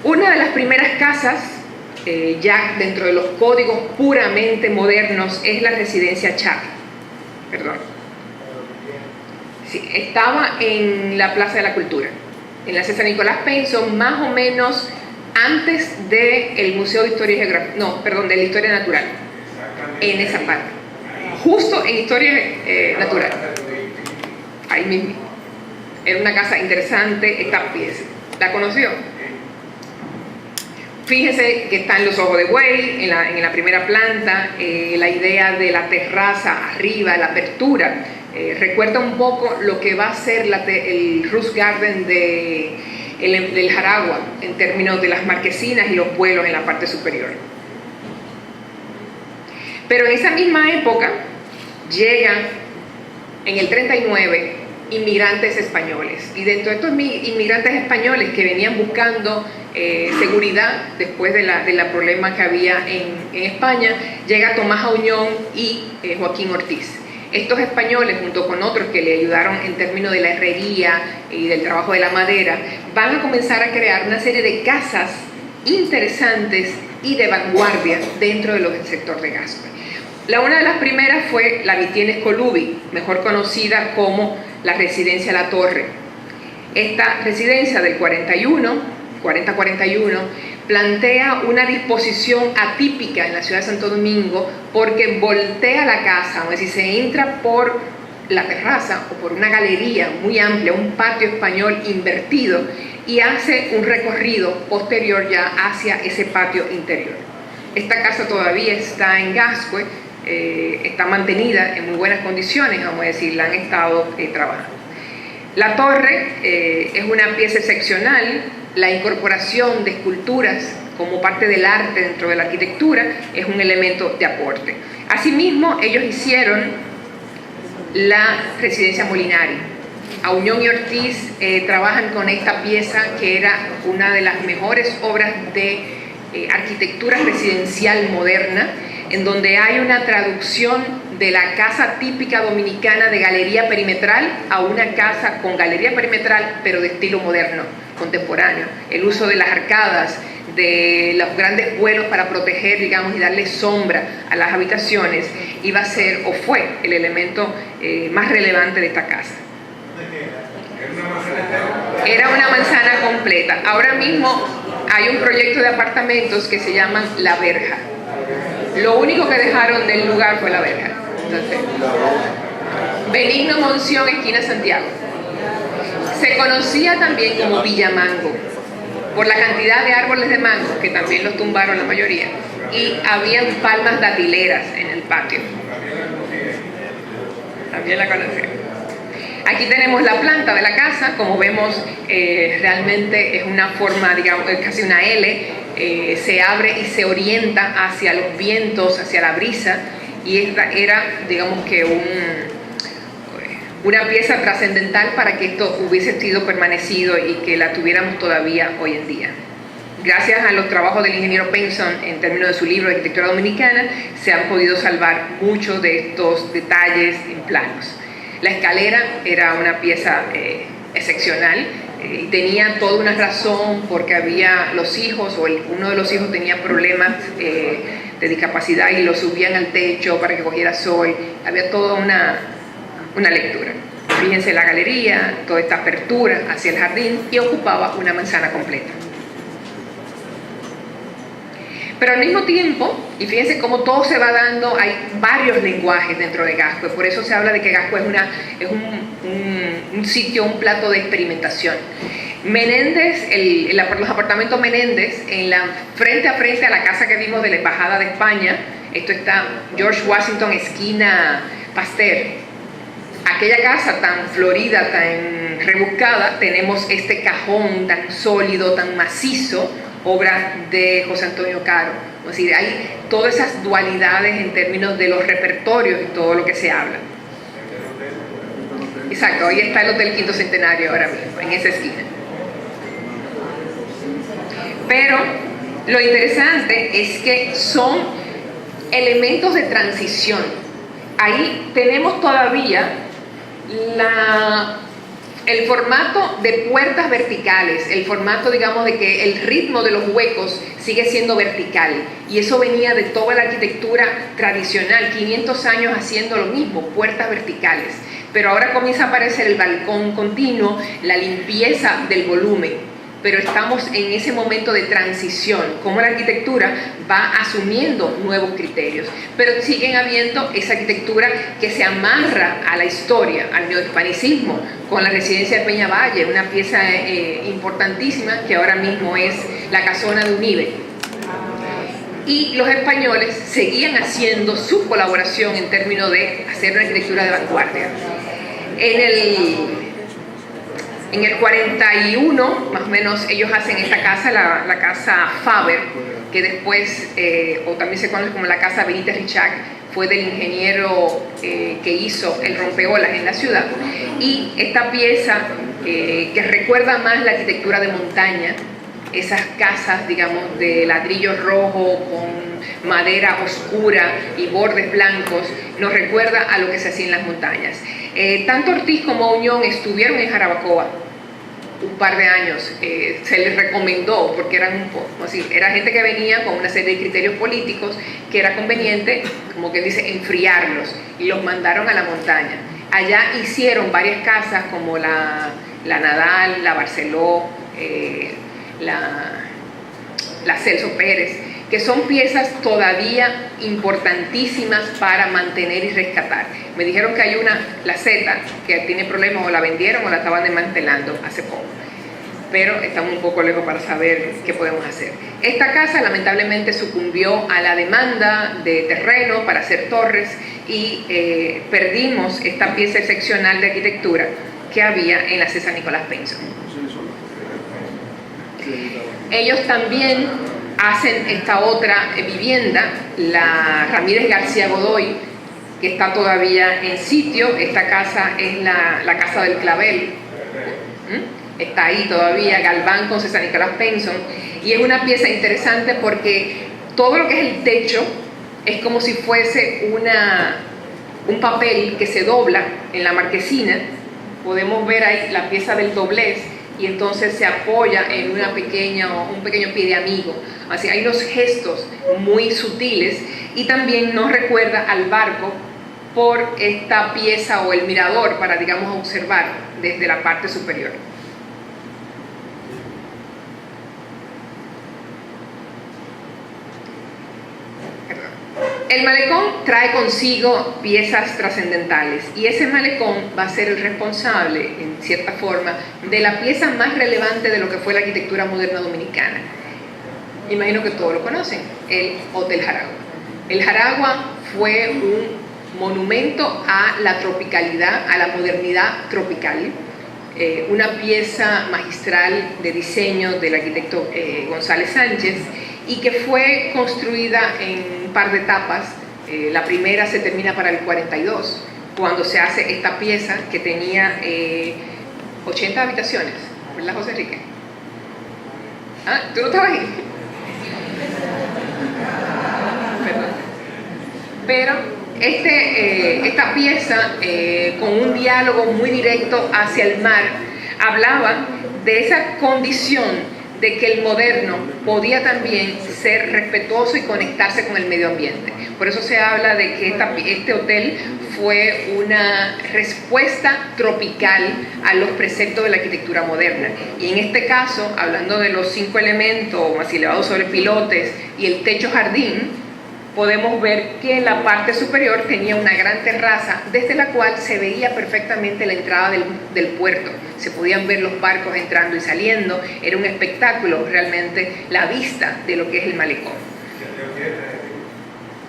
Una de las primeras casas, ya dentro de los códigos puramente modernos, es la residencia Chapí. Sí, estaba en la Plaza de la Cultura, en la César Nicolás Penson, más o menos antes del Museo de Historia y Geografía, de la Historia Natural, en esa parte, justo en Historia Natural, ahí mismo. Era una casa interesante esta pieza. ¿La conoció? Fíjese que están los ojos de buey en la primera planta, la idea de la terraza arriba, la apertura. Recuerda un poco lo que va a ser el Rose Garden del Jaragua en términos de las marquesinas y los vuelos en la parte superior. Pero en esa misma época llegan en el 39 inmigrantes españoles, y dentro de estos inmigrantes españoles que venían buscando seguridad después de la problema que había en España, llega Tomás Auñón y Joaquín Ortiz. Estos españoles, junto con otros que le ayudaron en términos de la herrería y del trabajo de la madera, van a comenzar a crear una serie de casas interesantes y de vanguardia dentro del sector de Gascue. Una de las primeras fue la Vitienes Colubi, mejor conocida como la Residencia La Torre. Esta residencia del 40-41, plantea una disposición atípica en la ciudad de Santo Domingo porque voltea la casa, es decir, se entra por la terraza o por una galería muy amplia, un patio español invertido, y hace un recorrido posterior ya hacia ese patio interior. Esta casa todavía está en Gascue, está mantenida en muy buenas condiciones, vamos a decir, la han estado trabajando. La torre es una pieza excepcional. La incorporación de esculturas como parte del arte dentro de la arquitectura es un elemento de aporte. Asimismo, ellos hicieron la Residencia Molinari. Auñón y Ortiz trabajan con esta pieza que era una de las mejores obras de arquitectura residencial moderna, en donde hay una traducción de la casa típica dominicana de galería perimetral a una casa con galería perimetral, pero de estilo moderno, contemporáneo. El uso de las arcadas, de los grandes vuelos para proteger, digamos, y darle sombra a las habitaciones, iba a ser o fue el elemento más relevante de esta casa. Era una manzana completa. Ahora mismo hay un proyecto de apartamentos que se llaman La Verja. Lo único que dejaron del lugar fue la verja. Entonces, Benigno Monción, esquina Santiago. Se conocía también como Villa Mango, por la cantidad de árboles de mango, que también los tumbaron la mayoría, y habían palmas datileras en el patio. También la conocía. Aquí tenemos la planta de la casa, como vemos, realmente es una forma, digamos, casi una L, se abre y se orienta hacia los vientos, hacia la brisa, y esta era, digamos que una pieza trascendental para que esto hubiese sido permanecido y que la tuviéramos todavía hoy en día. Gracias a los trabajos del ingeniero Penson en términos de su libro de Arquitectura Dominicana, se han podido salvar muchos de estos detalles en planos. La escalera era una pieza excepcional y tenía toda una razón porque había los hijos o uno de los hijos tenía problemas de discapacidad y lo subían al techo para que cogiera sol. Había toda una lectura. Fíjense la galería, toda esta apertura hacia el jardín, y ocupaba una manzana completa. Pero al mismo tiempo, y fíjense cómo todo se va dando, hay varios lenguajes dentro de Gascue, por eso se habla de que Gascue es un sitio, un plato de experimentación. Menéndez, los apartamentos Menéndez, frente a frente a la casa que vimos de la Embajada de España, esto está George Washington, esquina Pasteur. Aquella casa tan florida, tan rebuscada, tenemos este cajón tan sólido, tan macizo, obra de José Antonio Caro. Es decir, hay todas esas dualidades en términos de los repertorios y todo lo que se habla. Exacto, ahí está el Hotel Quinto Centenario ahora mismo, en esa esquina. Pero lo interesante es que son elementos de transición. Ahí tenemos todavía el formato de puertas verticales, el formato, digamos, de que el ritmo de los huecos sigue siendo vertical, y eso venía de toda la arquitectura tradicional, 500 años haciendo lo mismo, puertas verticales, pero ahora comienza a aparecer el balcón continuo, la limpieza del volumen. Pero estamos en ese momento de transición, como la arquitectura va asumiendo nuevos criterios, pero siguen habiendo esa arquitectura que se amarra a la historia, al neohispanicismo, con la residencia de Peñavalle, una pieza importantísima que ahora mismo es la casona de Unive. Y los españoles seguían haciendo su colaboración en términos de hacer una arquitectura de vanguardia. En el 41, más o menos, ellos hacen esta casa, la casa Faber, que después, o también se conoce como la casa Benítez Richac, fue del ingeniero que hizo el rompeolas en la ciudad. Y esta pieza, que recuerda más la arquitectura de montaña, esas casas, digamos, de ladrillo rojo con madera oscura y bordes blancos, nos recuerda a lo que se hacía en las montañas. Tanto Ortiz como Auñón estuvieron en Jarabacoa un par de años se les recomendó, porque eran así, era gente que venía con una serie de criterios políticos que era conveniente, como que dice, enfriarlos, y los mandaron a la montaña. Allá hicieron varias casas como la Nadal, la Barceló, la Celso Pérez, que son piezas todavía importantísimas para mantener y rescatar. Me dijeron que hay una, la Z, que tiene problemas, o la vendieron o la estaban desmantelando hace poco, pero estamos un poco lejos para saber qué podemos hacer. Esta casa lamentablemente sucumbió a la demanda de terreno para hacer torres y perdimos esta pieza excepcional de arquitectura que había en la César Nicolás Penson. Ellos también hacen esta otra vivienda, la Ramírez García Godoy, que está todavía en sitio. Esta casa es la Casa del Clavel, está ahí todavía, Galván con César Nicolás Penson, y es una pieza interesante porque todo lo que es el techo es como si fuese un papel que se dobla en la marquesina. Podemos ver ahí la pieza del doblez, y entonces se apoya en un pequeño pie de amigo. Así hay unos gestos muy sutiles, y también nos recuerda al barco por esta pieza o el mirador para, digamos, observar desde la parte superior. El malecón trae consigo piezas trascendentales, y ese malecón va a ser el responsable, en cierta forma, de la pieza más relevante de lo que fue la arquitectura moderna dominicana. Imagino que todos lo conocen, el Hotel Jaragua. El Jaragua fue un monumento a la tropicalidad, a la modernidad tropical, una pieza magistral de diseño del arquitecto González Sánchez, y que fue construida en un par de etapas. La primera se termina para el 42, cuando se hace esta pieza que tenía 80 habitaciones, ¿verdad, José Enrique? ¿Ah? ¿Tú no estabas ahí? Perdón. Pero esta pieza, con un diálogo muy directo hacia el mar, hablaba de esa condición de que el moderno podía también ser respetuoso y conectarse con el medio ambiente. Por eso se habla de que este hotel fue una respuesta tropical a los preceptos de la arquitectura moderna. Y en este caso, hablando de los 5 elementos, más elevados sobre pilotes y el techo jardín, podemos ver que en la parte superior tenía una gran terraza desde la cual se veía perfectamente la entrada del puerto. Se podían ver los barcos entrando y saliendo. Era un espectáculo realmente la vista de lo que es el malecón.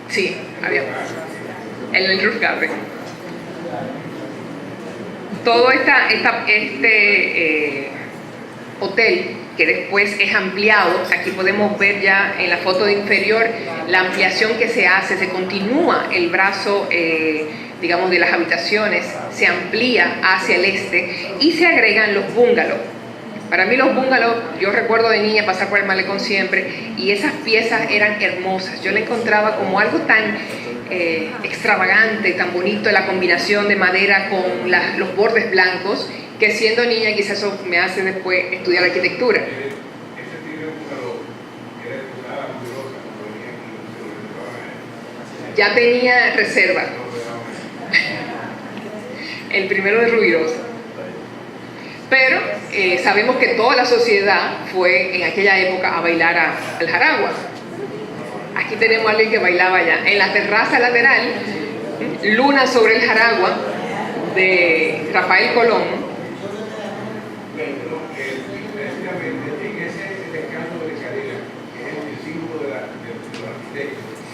Sí, había en el roof garden. Todo este hotel, que después es ampliado. Aquí podemos ver ya en la foto de inferior la ampliación que se hace, se continúa el brazo, digamos, de las habitaciones, se amplía hacia el este y se agregan los bungalows. Para mí los bungalows, yo recuerdo de niña pasar por el malecón siempre, y esas piezas eran hermosas. Yo la encontraba como algo tan extravagante, tan bonito, la combinación de madera con los bordes blancos, que siendo niña quizás eso me hace después estudiar arquitectura. Ya tenía reserva. El primero de Rubirosa. Pero sabemos que toda la sociedad fue en aquella época a bailar al Jaragua. Aquí tenemos a alguien que bailaba allá. En la terraza lateral, Luna sobre el Jaragua, de Rafael Colón.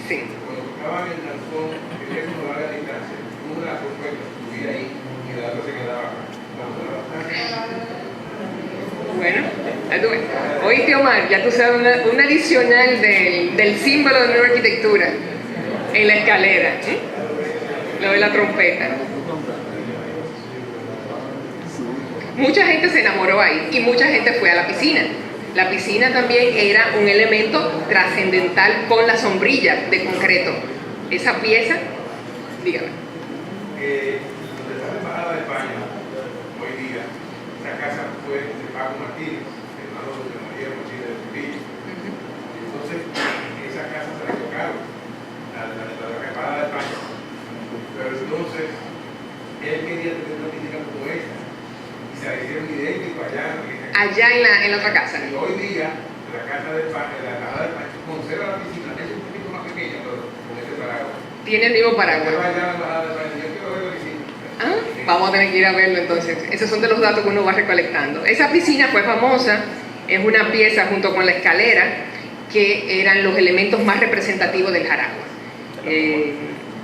Sí. Cuando tocaban el danzón, el ritmo de la distancia, una de las propuestas subía ahí y la otra se quedaba. Bueno, oíste, Omar, ya tú sabes un adicional del símbolo de nueva arquitectura en la escalera, lo de la trompeta. Mucha gente se enamoró ahí y mucha gente fue a la piscina. La piscina también era un elemento trascendental con la sombrilla de concreto. Esa pieza, dígame. Donde está la embajada de España, hoy día, esa casa fue Paco Martínez, hermano de María Martínez de Sevilla. Entonces, esa casa se la tocaron, la reparada de Paco. Pero entonces, él quería tener una piscina como esta, y se la hicieron idéntico allá. Allá en la otra casa. Y hoy día, la casa del Paco, la bajada del Paco, conserva la piscina, es un poquito más pequeña, pero con este paraguas. Tiene el mismo paraguas. Yo allá a la bajada del Paco, yo quiero ver la piscina. Ah, vamos a tener que ir a verlo entonces. Esos son de los datos que uno va recolectando. Esa piscina fue famosa, es una pieza junto con la escalera que eran los elementos más representativos del Jaragua.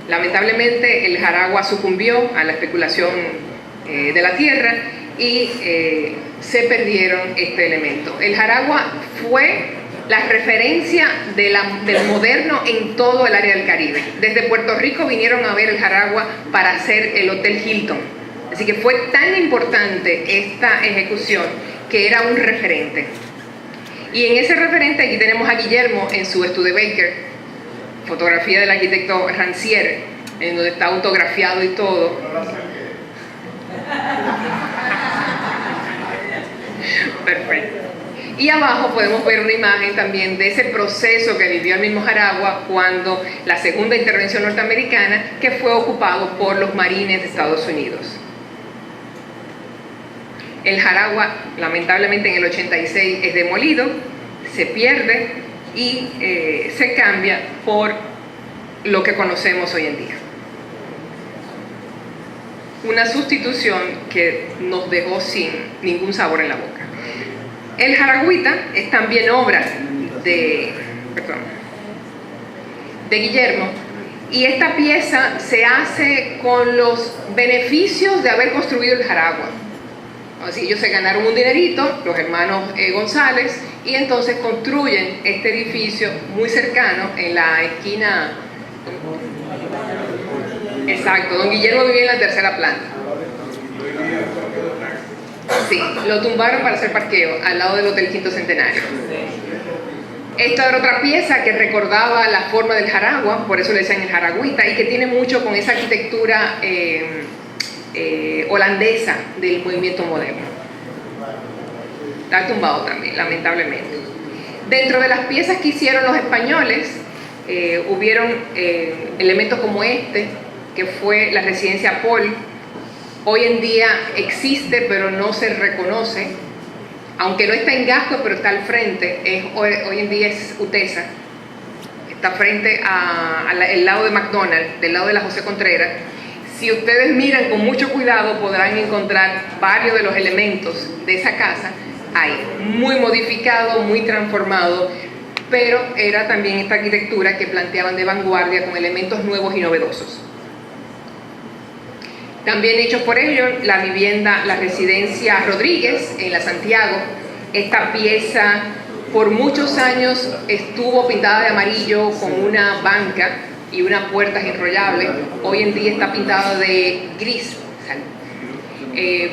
Lamentablemente el Jaragua sucumbió a la especulación de la tierra y se perdieron este elemento. El Jaragua fue la referencia del moderno en todo el área del Caribe. Desde Puerto Rico vinieron a ver el Jaragua para hacer el Hotel Hilton. Así que fue tan importante esta ejecución que era un referente. Y en ese referente aquí tenemos a Guillermo en su Studebaker, fotografía del arquitecto Rancière, en donde está autografiado y todo. Perfecto. Y abajo podemos ver una imagen también de ese proceso que vivió el mismo Jaragua cuando la segunda intervención norteamericana, que fue ocupado por los marines de Estados Unidos. El Jaragua, lamentablemente en el 86, es demolido, se pierde y se cambia por lo que conocemos hoy en día. Una sustitución que nos dejó sin ningún sabor en la boca. El Jaragüita es también obra de Guillermo, y esta pieza se hace con los beneficios de haber construido el Jaragua. Así ellos se ganaron un dinerito, los hermanos González, y entonces construyen este edificio muy cercano en la esquina. Exacto, don Guillermo vivía en la tercera planta. Sí, lo tumbaron para hacer parqueo al lado del Hotel Quinto Centenario. Esta era otra pieza que recordaba la forma del Jaragua, por eso le decían el Jaragüita, y que tiene mucho con esa arquitectura holandesa del movimiento moderno. Está tumbado también, lamentablemente. Dentro de las piezas que hicieron los españoles, hubieron elementos como este, que fue la residencia Paul. Hoy en día existe, pero no se reconoce, aunque no está en Gasco, pero está al frente. Hoy en día es UTESA, está frente al lado de McDonald's, del lado de la José Contreras. Si ustedes miran con mucho cuidado, podrán encontrar varios de los elementos de esa casa ahí, muy modificado, muy transformado, pero era también esta arquitectura que planteaban de vanguardia con elementos nuevos y novedosos. También hechos por ellos, la vivienda, la residencia Rodríguez en la Santiago. Esta pieza por muchos años estuvo pintada de amarillo con una banca y unas puertas enrollables. Hoy en día está pintada de gris.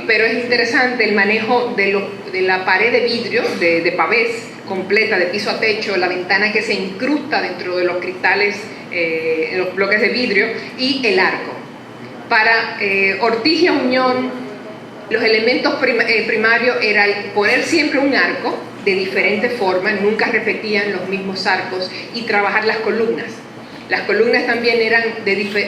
Pero es interesante el manejo de la pared de vidrio, de pavés completa, de piso a techo, la ventana que se incrusta dentro de los cristales, los bloques de vidrio, y el arco. Para Ortigia Unión, los elementos primarios era poner siempre un arco de diferentes formas, nunca repetían los mismos arcos, y trabajar las columnas. Las columnas también eran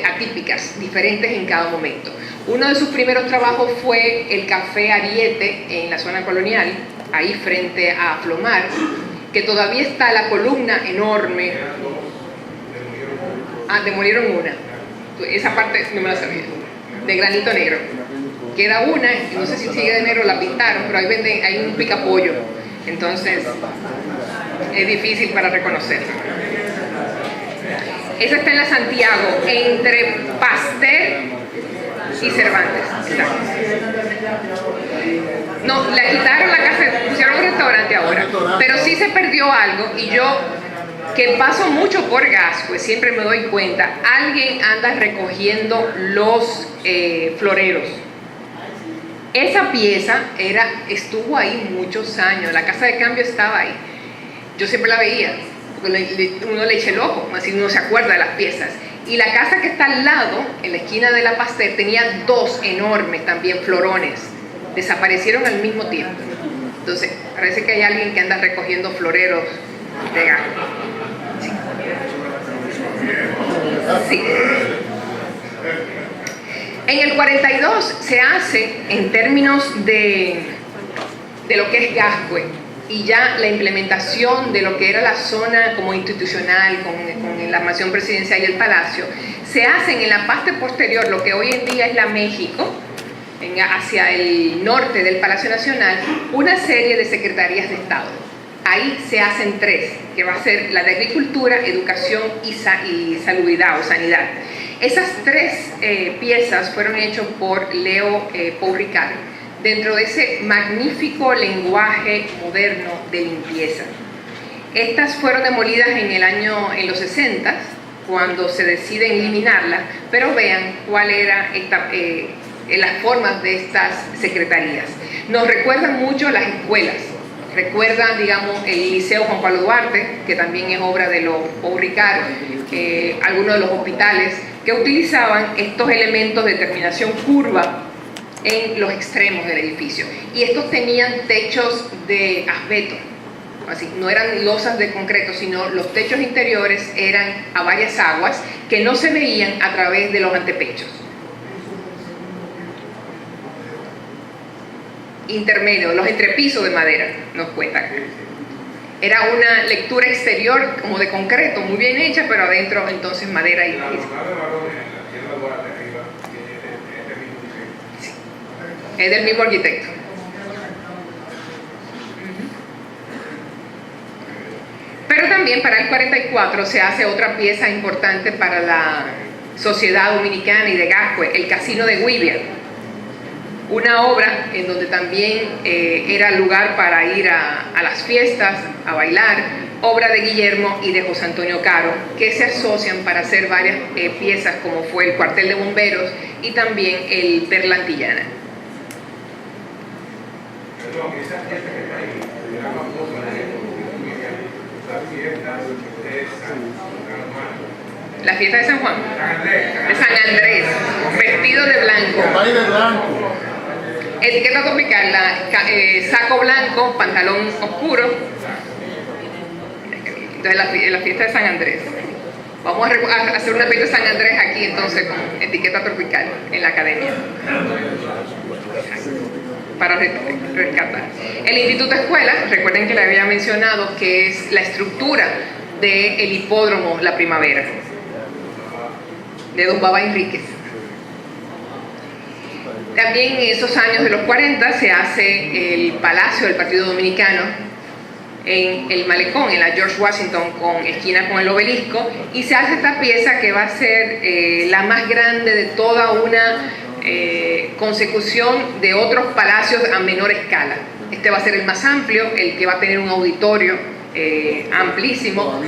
atípicas, diferentes en cada momento. Uno de sus primeros trabajos fue el Café Ariete en la zona colonial, ahí frente a Flomar, que todavía está la columna enorme. Ah, demolieron una. Esa parte no me la sabía. De granito negro. Queda una, y no sé si sigue de negro, la pintaron, pero ahí venden, hay un picapollo. Entonces, es difícil para reconocerlo. Esa está en la Santiago, entre Pasteur y Cervantes. Exacto. No, la quitaron la casa, pusieron un restaurante ahora. Pero sí se perdió algo, y yo, que paso mucho por Gascue, siempre me doy cuenta, alguien anda recogiendo los floreros. Esa pieza estuvo ahí muchos años, la casa de cambio estaba ahí. Yo siempre la veía, porque uno le echa el ojo, así uno se acuerda de las piezas. Y la casa que está al lado, en la esquina de la Pasteur, tenía dos enormes también florones. Desaparecieron al mismo tiempo. Entonces, parece que hay alguien que anda recogiendo floreros de gas. Sí. Sí. En el 42 se hace, en términos de lo que es Gascue, y ya la implementación de lo que era la zona como institucional, con la mansión presidencial y el palacio, se hacen en la parte posterior, lo que hoy en día es la México, hacia el norte del Palacio Nacional, una serie de secretarías de Estado. Ahí se hacen 3, que va a ser la de Agricultura, Educación y Salubridad o Sanidad. Esas 3 piezas fueron hechas por Leo Pau Ricard, dentro de ese magnífico lenguaje moderno de limpieza. Estas fueron demolidas en los 60, cuando se decide eliminarlas, pero vean cuál era las formas de estas secretarías. Nos recuerdan mucho las escuelas, recuerdan, digamos, el Liceo Juan Pablo Duarte, que también es obra de Pau Ricard, algunos de los hospitales, que utilizaban estos elementos de terminación curva en los extremos del edificio. Y estos tenían techos de asbesto, así, no eran losas de concreto, sino los techos interiores eran a varias aguas que no se veían a través de los antepechos. Intermedio, los entrepisos de madera, nos cuentan. Era una lectura exterior como de concreto, muy bien hecha, pero adentro entonces madera y piso. Sí. Es del mismo arquitecto. Pero también para el 44 se hace otra pieza importante para la sociedad dominicana y de Gascue, el Casino de Güibia. Una obra en donde también era lugar para ir a las fiestas, a bailar, obra de Guillermo y de José Antonio Caro, que se asocian para hacer varias piezas, como fue el cuartel de bomberos y también el Perla Antillana. La fiesta de San Juan, de San Andrés, vestido de blanco. Etiqueta tropical, saco blanco, pantalón oscuro. Entonces la fiesta de San Andrés. Vamos a hacer una fiesta de San Andrés aquí entonces con etiqueta tropical en la academia. Para rescatar. El Instituto Escuela, recuerden que le había mencionado que es la estructura del hipódromo La Primavera, de Don Baba Enríquez. También en esos años de los 40 se hace el Palacio del Partido Dominicano en el Malecón, en la George Washington, con esquina con el Obelisco, y se hace esta pieza que va a ser la más grande de toda una consecución de otros palacios a menor escala. Este va a ser el más amplio, el que va a tener un auditorio amplísimo,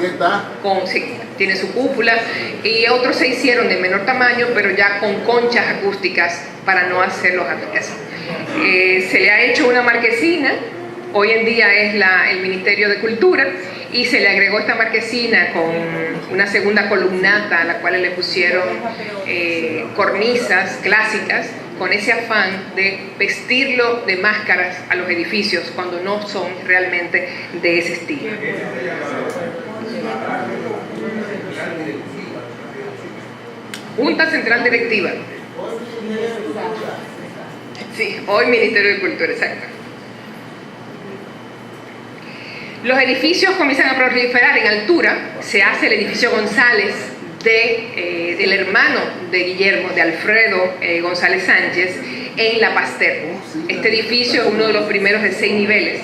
sí, tiene su cúpula, y otros se hicieron de menor tamaño, pero ya con conchas acústicas para no hacerlos atrás. Se le ha hecho una marquesina, hoy en día es el Ministerio de Cultura, y se le agregó esta marquesina con una segunda columnata a la cual le pusieron cornisas clásicas, con ese afán de vestirlo de máscaras a los edificios cuando no son realmente de ese estilo. Junta Central Directiva. Sí, hoy Ministerio de Cultura, exacto. Los edificios comienzan a proliferar en altura. Se hace el edificio González del hermano de Guillermo, de Alfredo González Sánchez, en La Pasteur. Este edificio es uno de los primeros de 6 niveles.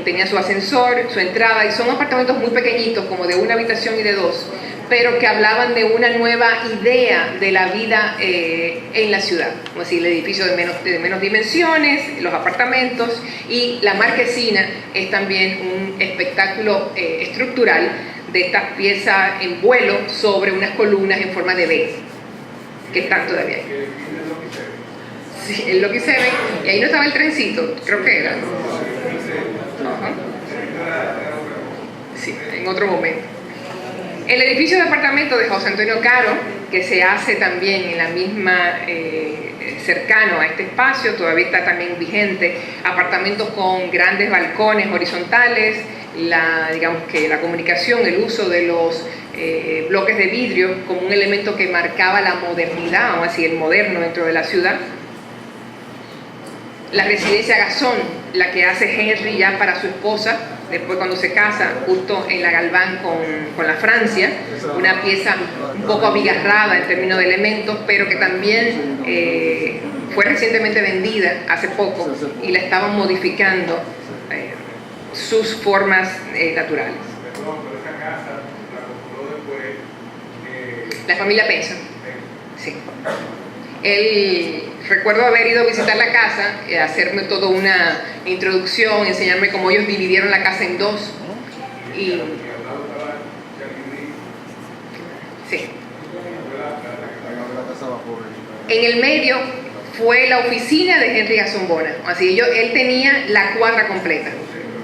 Tenía su ascensor, su entrada, y son apartamentos muy pequeñitos, como de 1 habitación y de 2, pero que hablaban de una nueva idea de la vida en la ciudad. Como decir, el edificio de menos dimensiones, los apartamentos, y la marquesina es también un espectáculo estructural de esta pieza en vuelo sobre unas columnas en forma de B, que están todavía ahí. Sí, es lo que se ve, y ahí no estaba el trencito, creo que era. Sí, en otro momento. El edificio de apartamento de José Antonio Caro, que se hace también en la misma cercano a este espacio, todavía está también vigente, apartamentos con grandes balcones horizontales, digamos que la comunicación, el uso de los bloques de vidrio como un elemento que marcaba la modernidad, o así el moderno dentro de la ciudad. La residencia Gasón, la que hace Henry ya para su esposa, después cuando se casa, justo en la Galván con la Francia, una pieza un poco abigarrada en términos de elementos, pero que también fue recientemente vendida hace poco y la estaban modificando sus formas naturales. La familia Penson. Sí. Recuerdo haber ido a visitar la casa, hacerme toda una introducción, enseñarme cómo ellos dividieron la casa en dos. Y, sí. En el medio fue la oficina de Henry Gasson Bona. Así él tenía la cuadra completa.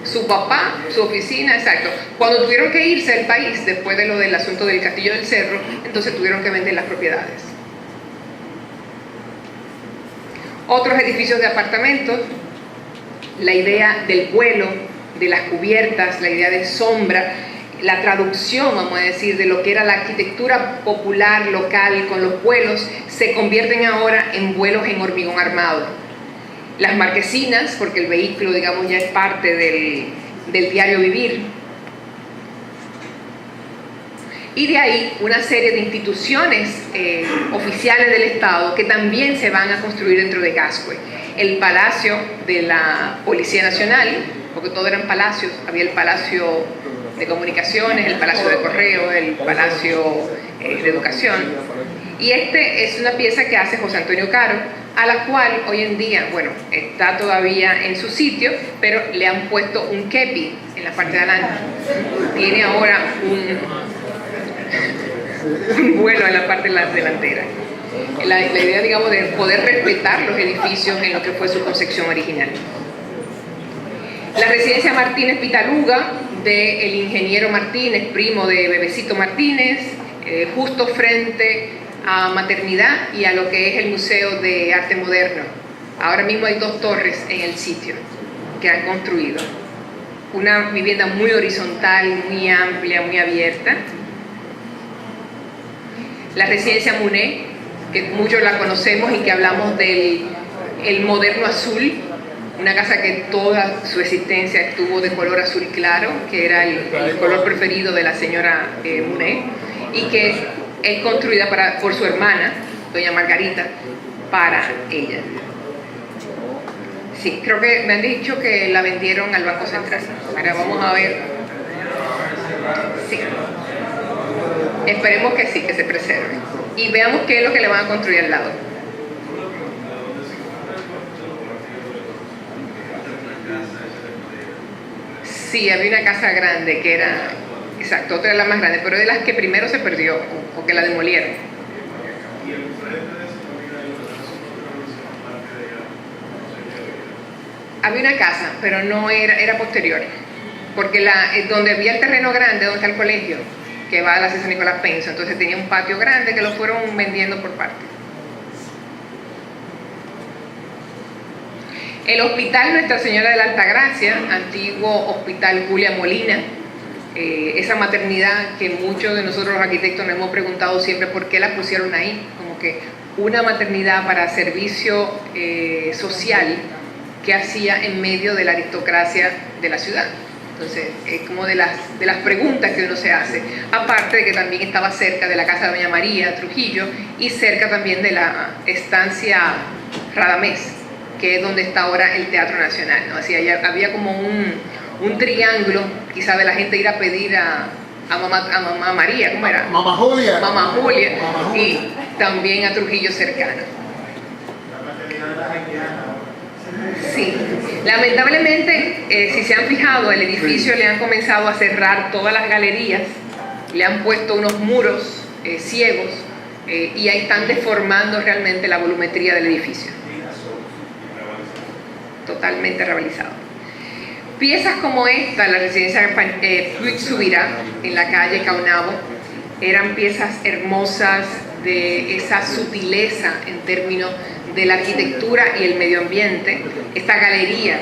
Su papá, su oficina, exacto. Cuando tuvieron que irse del país, después de lo del asunto del Castillo del Cerro, entonces tuvieron que vender las propiedades. Otros edificios de apartamentos, la idea del vuelo, de las cubiertas, la idea de sombra, la traducción, vamos a decir, de lo que era la arquitectura popular local con los vuelos, se convierten ahora en vuelos en hormigón armado. Las marquesinas, porque el vehículo, digamos, ya es parte del diario vivir. Y de ahí una serie de instituciones oficiales del Estado que también se van a construir dentro de Gascue. El Palacio de la Policía Nacional, porque todos eran palacios, había el Palacio de Comunicaciones, el Palacio de Correo, el Palacio de Educación. Y es una pieza que hace José Antonio Caro, a la cual hoy en día, bueno, está todavía en su sitio, pero le han puesto un kepi en la parte de adelante. Tiene ahora un vuelo en la parte delantera. La idea, digamos, de poder respetar los edificios en lo que fue su concepción original. La residencia Martínez Pitaluga, del ingeniero Martínez, primo de Bebecito Martínez, justo frente a Maternidad y a lo que es el Museo de Arte Moderno. Ahora mismo hay 2 torres en el sitio que han construido. Una vivienda muy horizontal, muy amplia, muy abierta. La residencia Muné, que muchos la conocemos y que hablamos del moderno azul, una casa que toda su existencia estuvo de color azul claro, que era el color preferido de la señora Muné, y que es construida por su hermana, doña Margarita, para ella. Sí, creo que me han dicho que la vendieron al Banco Central. Ahora vamos a ver. Sí. Esperemos que sí, que se preserve. Y veamos qué es lo que le van a construir al lado. Sí, había una casa grande que era, exacto, otra era la más grande, pero de las que primero se perdió, o que la demolieron. Había una casa, pero no era posterior, porque donde había el terreno grande, donde está el colegio, que va a la César Nicolás Penson, entonces tenía un patio grande que lo fueron vendiendo por partes. El Hospital Nuestra Señora de la Altagracia, antiguo Hospital Julia Molina, esa maternidad que muchos de nosotros los arquitectos nos hemos preguntado siempre por qué la pusieron ahí, como que una maternidad para servicio social que hacía en medio de la aristocracia de la ciudad. Entonces, es como de las preguntas que uno se hace, aparte de que también estaba cerca de la casa de Doña María Trujillo y cerca también de la estancia Radamés, que es donde está ahora el Teatro Nacional, ¿no? Así, había como un triángulo, quizá de la gente ir a pedir a Mamá María, ¿cómo era? Mamá Julia. Mamá Julia, y también a Trujillo cercano. Sí, lamentablemente, si se han fijado, el edificio le han comenzado a cerrar todas las galerías, le han puesto unos muros ciegos y ahí están deformando realmente la volumetría del edificio. Totalmente revalizado. Piezas como esta, la residencia Puig Subirá, en la calle Caunabo, eran piezas hermosas de esa sutileza en términos de la arquitectura y el medio ambiente, esta galería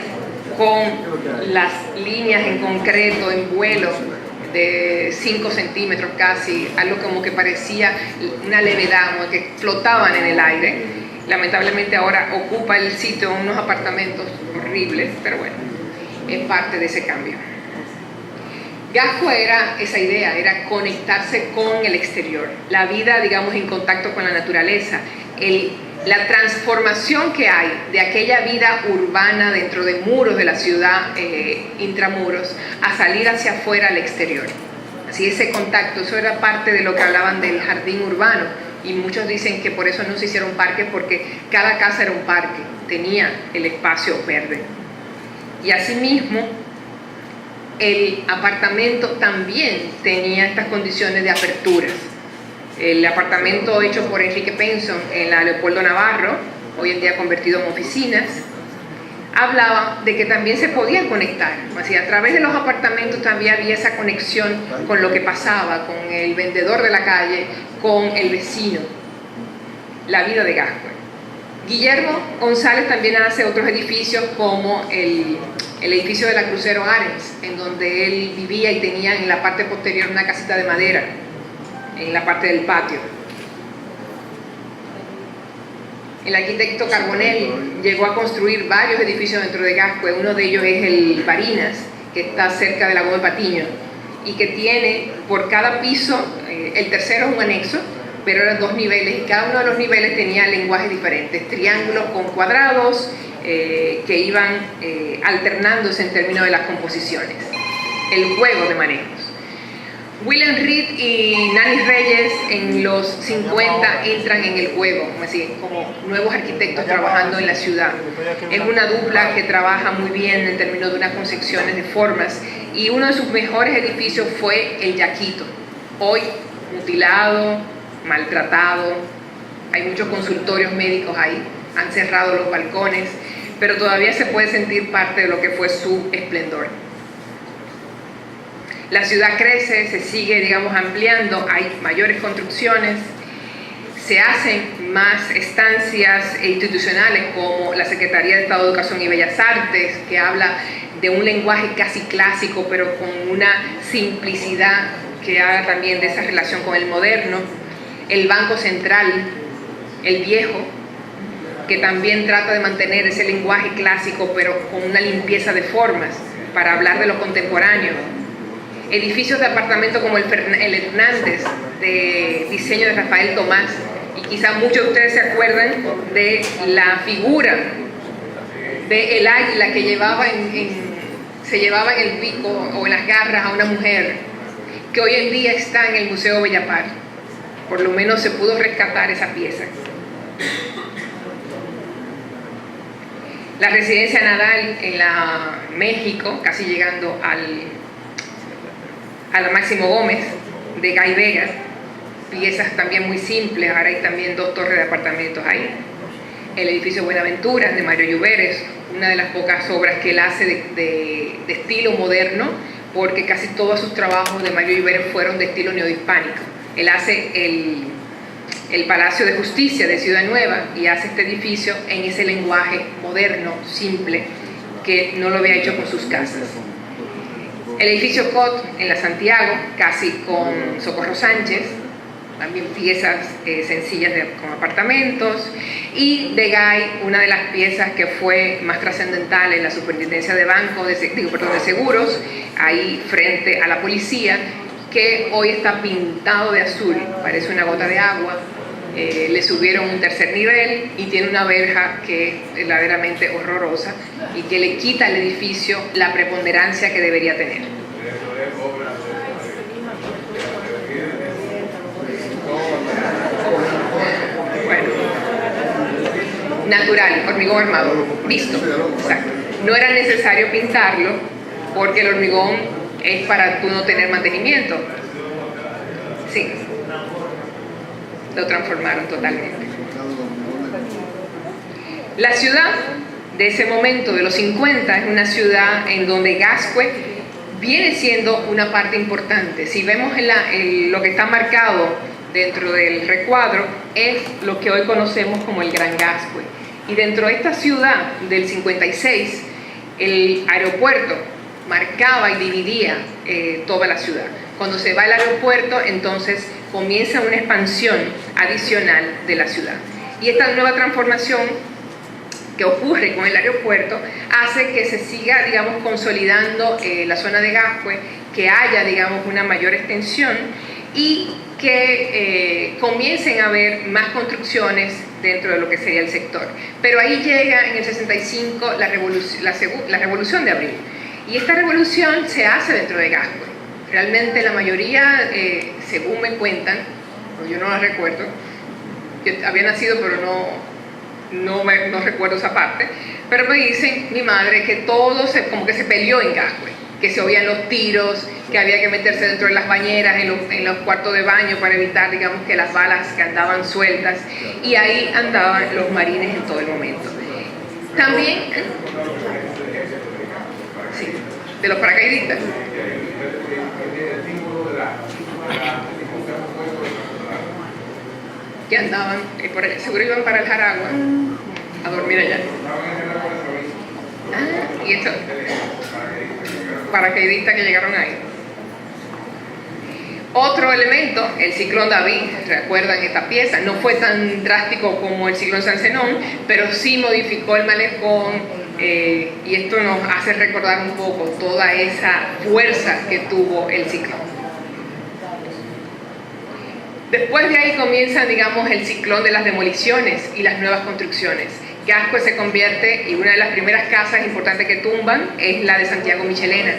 con las líneas en concreto, en vuelo de 5 centímetros casi, algo como que parecía una levedad, como que flotaban en el aire. Lamentablemente ahora ocupa el sitio unos apartamentos horribles, pero bueno, es parte de ese cambio. Gascue era esa idea, era conectarse con el exterior, la vida, digamos, en contacto con la naturaleza, la transformación que hay de aquella vida urbana dentro de muros de la ciudad, intramuros, a salir hacia afuera al exterior. Así ese contacto, eso era parte de lo que hablaban del jardín urbano, y muchos dicen que por eso no se hicieron parques, porque cada casa era un parque, tenía el espacio verde. Y asimismo, el apartamento también tenía estas condiciones de aperturas. El apartamento hecho por Enrique Penson en la Leopoldo Navarro, hoy en día convertido en oficinas, hablaba de que también se podía conectar. Así, a través de los apartamentos también había esa conexión con lo que pasaba, con el vendedor de la calle, con el vecino. La vida de Gascue. Guillermo González también hace otros edificios como el edificio de la Crucero Arens, en donde él vivía y tenía en la parte posterior una casita de madera, en la parte del patio. El arquitecto Carbonell llegó a construir varios edificios dentro de Gascue. Uno de ellos es el Barinas, que está cerca del lago de Patiño, y que tiene por cada piso, el tercero es un anexo, pero eran 2 niveles, y cada uno de los niveles tenía lenguajes diferentes, triángulos con cuadrados, que iban alternándose en términos de las composiciones. El juego de manejos. William Reed y Nani Reyes en los 50 entran en el juego, así, como nuevos arquitectos trabajando en la ciudad. Es una dupla que trabaja muy bien en términos de unas concepciones de formas, y uno de sus mejores edificios fue el Yaquito, hoy mutilado, maltratado, hay muchos consultorios médicos ahí, han cerrado los balcones, pero todavía se puede sentir parte de lo que fue su esplendor. La ciudad crece, se sigue, digamos, ampliando, hay mayores construcciones, se hacen más estancias institucionales como la Secretaría de Estado de Educación y Bellas Artes, que habla de un lenguaje casi clásico, pero con una simplicidad que haga también de esa relación con el moderno. El Banco Central, el viejo, que también trata de mantener ese lenguaje clásico, pero con una limpieza de formas, para hablar de lo contemporáneo. Edificios de apartamento como el Hernández, de diseño de Rafael Tomás, y quizá muchos de ustedes se acuerdan de la figura del águila que se llevaba en el pico o en las garras a una mujer, que hoy en día está en el Museo Bellapar. Por lo menos se pudo rescatar esa pieza. La residencia Nadal en la México, casi llegando a la Máximo Gómez de Guy Vega, piezas también muy simples. Ahora hay también 2 torres de apartamentos ahí. El edificio Buenaventura de Mario Lluveres, una de las pocas obras que él hace de estilo moderno, porque casi todos sus trabajos de Mario Lluveres fueron de estilo neohispánico. Él hace el Palacio de Justicia de Ciudad Nueva y hace este edificio en ese lenguaje moderno, simple, que no lo había hecho con sus casas. El edificio Cot en la Santiago, casi con Socorro Sánchez, también piezas sencillas con apartamentos. Y de Guy, una de las piezas que fue más trascendental en la superintendencia de bancos, de seguros, ahí frente a la policía, que hoy está pintado de azul, parece una gota de agua. Le subieron un 3er nivel y tiene una verja que es verdaderamente horrorosa y que le quita al edificio la preponderancia que debería tener. Bueno, natural, hormigón armado, visto, exacto. No era necesario pintarlo porque el hormigón es para tú no tener mantenimiento. Sí. Lo transformaron totalmente. La ciudad de ese momento, de los 50, es una ciudad en donde Gascue viene siendo una parte importante. Si vemos lo que está marcado dentro del recuadro, es lo que hoy conocemos como el Gran Gascue. Y dentro de esta ciudad del 56, el aeropuerto marcaba y dividía toda la ciudad. Cuando se va el aeropuerto, entonces comienza una expansión adicional de la ciudad. Y esta nueva transformación que ocurre con el aeropuerto hace que se siga, digamos, consolidando la zona de Gascue, que haya, digamos, una mayor extensión y que comiencen a haber más construcciones dentro de lo que sería el sector. Pero ahí llega en el 65 la revolución de abril. Y esta revolución se hace dentro de Gascue. Realmente la mayoría, según me cuentan, yo no la recuerdo, yo había nacido pero no recuerdo esa parte, pero me dicen mi madre que todo como que se peleó en Gascue, que se oían los tiros, que había que meterse dentro de las bañeras, en los cuartos de baño para evitar, digamos, que las balas que andaban sueltas, y ahí andaban los marines en todo el momento. También, sí, de los paracaidistas. Que andaban, por el, seguro iban para el Jaragua a dormir allá. Y estos paracaidistas que llegaron ahí. Otro elemento, el ciclón David, recuerdan esta pieza, no fue tan drástico como el ciclón San Zenón, pero sí modificó el malecón, y esto nos hace recordar un poco toda esa fuerza que tuvo el ciclón. Después de ahí comienza, digamos, el ciclón de las demoliciones y las nuevas construcciones. Gascue se convierte, y una de las primeras casas importantes que tumban es la de Santiago Michelena,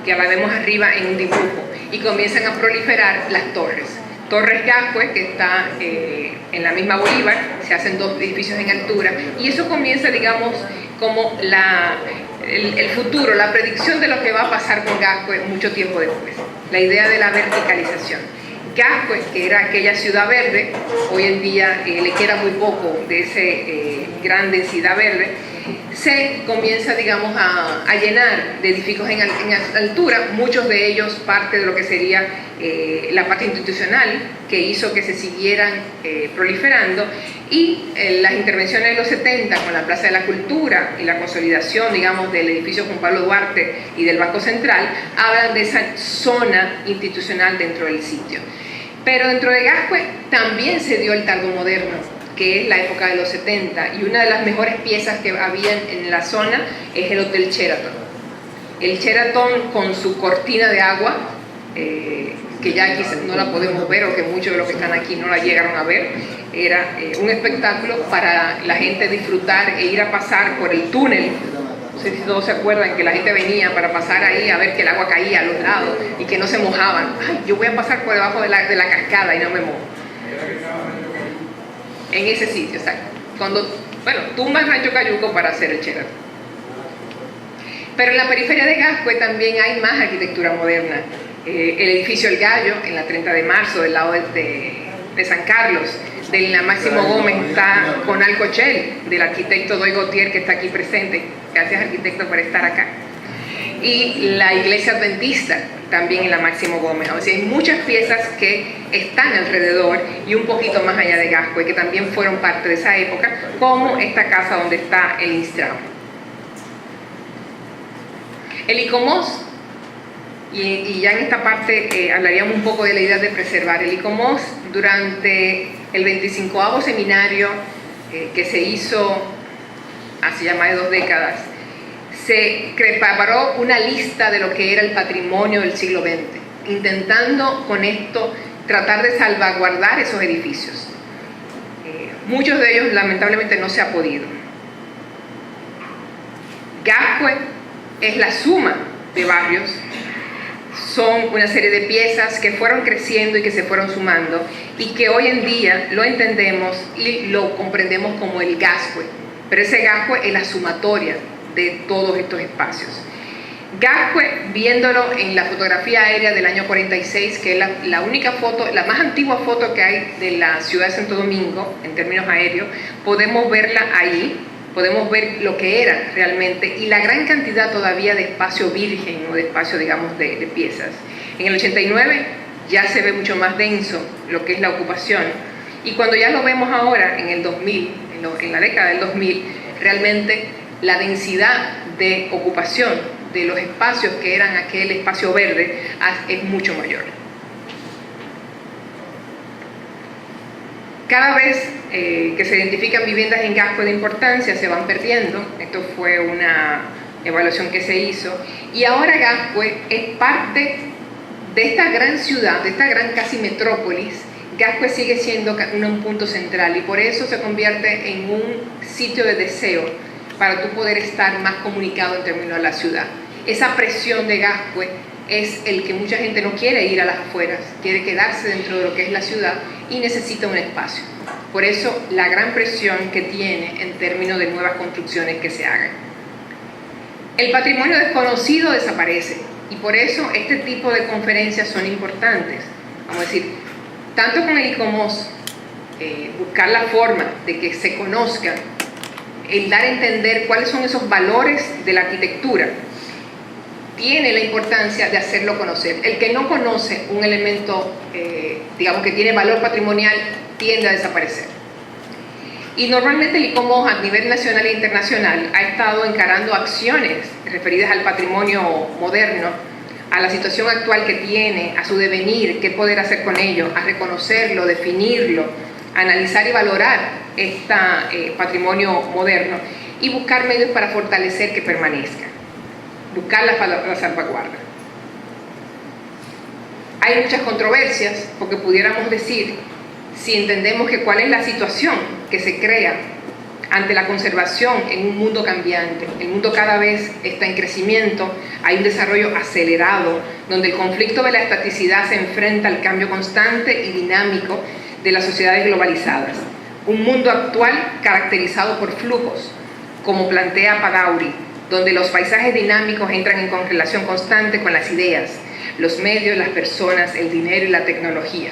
que la vemos arriba en un dibujo, y comienzan a proliferar las torres. Torres Gascue, que está en la misma Bolívar, se hacen 2 edificios en altura, y eso comienza, digamos, como el futuro, la predicción de lo que va a pasar con Gascue mucho tiempo después. La idea de la verticalización. Gascue, que era aquella ciudad verde, hoy en día le queda muy poco de esa gran densidad verde, se comienza, digamos, a llenar de edificios en altura, muchos de ellos parte de lo que sería la parte institucional, que hizo que se siguieran proliferando, y las intervenciones de los 70 con la Plaza de la Cultura y la consolidación, digamos, del edificio Juan Pablo Duarte y del Banco Central, hablan de esa zona institucional dentro del sitio. Pero dentro de Gascue también se dio el tardo moderno, que es la época de los 70, y una de las mejores piezas que había en la zona es el Hotel Sheraton. El Sheraton con su cortina de agua, que ya aquí no la podemos ver, o que muchos de los que están aquí no la llegaron a ver, era un espectáculo para la gente disfrutar e ir a pasar por el túnel. No sé si todos se acuerdan que la gente venía para pasar ahí a ver que el agua caía a los lados y que no se mojaban. Ay, yo voy a pasar por debajo de la cascada y no me mojo. En ese sitio, exacto. Tumban Rancho Cayuco para hacer el Sheraton. Pero en la periferia de Gascue también hay más arquitectura moderna. El edificio El Gallo, en la 30 de marzo, del lado de San Carlos, de la Máximo Gómez, está con Alcochel, del arquitecto Doy Gautier, que está aquí presente. Gracias, arquitecto, por estar acá. Y la iglesia adventista, también en la Máximo Gómez. O sea, hay muchas piezas que están alrededor y un poquito más allá de Gascue, que también fueron parte de esa época, como esta casa donde está el Instrao. El ICOMOS, y ya en esta parte hablaríamos un poco de la idea de preservar el ICOMOS. Durante el 25º seminario que se hizo hace ya más de 2 décadas, se preparó una lista de lo que era el patrimonio del siglo XX, intentando con esto tratar de salvaguardar esos edificios. Muchos de ellos lamentablemente no se ha podido. Gascue es la suma de barrios, son una serie de piezas que fueron creciendo y que se fueron sumando, y que hoy en día lo entendemos y lo comprendemos como el Gascue, pero ese Gascue es la sumatoria de todos estos espacios. Gascue, viéndolo en la fotografía aérea del año 46, que es la única foto, la más antigua foto que hay de la ciudad de Santo Domingo en términos aéreos, podemos verla ahí, podemos ver lo que era realmente y la gran cantidad todavía de espacio virgen o de espacio, digamos, de piezas. En el 89 ya se ve mucho más denso lo que es la ocupación, y cuando ya lo vemos ahora en el 2000, en en la década del 2000, realmente la densidad de ocupación de los espacios que eran aquel espacio verde es mucho mayor. Cada vez que se identifican viviendas en Gascue de importancia se van perdiendo. Esto fue una evaluación que se hizo, y ahora Gascue es parte de esta gran ciudad, de esta gran casi metrópolis. Gascue sigue siendo un punto central y por eso se convierte en un sitio de deseo para tú poder estar más comunicado en términos de la ciudad. Esa presión de Gascue es el que mucha gente no quiere ir a las afueras, quiere quedarse dentro de lo que es la ciudad y necesita un espacio. Por eso la gran presión que tiene en términos de nuevas construcciones que se hagan. El patrimonio desconocido desaparece y por eso este tipo de conferencias son importantes. Vamos a decir, tanto con el ICOMOS, buscar la forma de que se conozcan, el dar a entender cuáles son esos valores de la arquitectura, tiene la importancia de hacerlo conocer. El que no conoce un elemento, digamos, que tiene valor patrimonial, tiende a desaparecer. Y normalmente el ICOMOS a nivel nacional e internacional ha estado encarando acciones referidas al patrimonio moderno, a la situación actual que tiene, a su devenir, qué poder hacer con ello, a reconocerlo, definirlo, analizar y valorar este patrimonio moderno y buscar medios para fortalecer que permanezca, buscar la salvaguarda. Hay muchas controversias porque pudiéramos decir, si entendemos que cuál es la situación que se crea ante la conservación en un mundo cambiante. El mundo cada vez está en crecimiento, hay un desarrollo acelerado, donde el conflicto de la estaticidad se enfrenta al cambio constante y dinámico de las sociedades globalizadas. Un mundo actual caracterizado por flujos, como plantea Padauri, donde los paisajes dinámicos entran en correlación constante con las ideas, los medios, las personas, el dinero y la tecnología.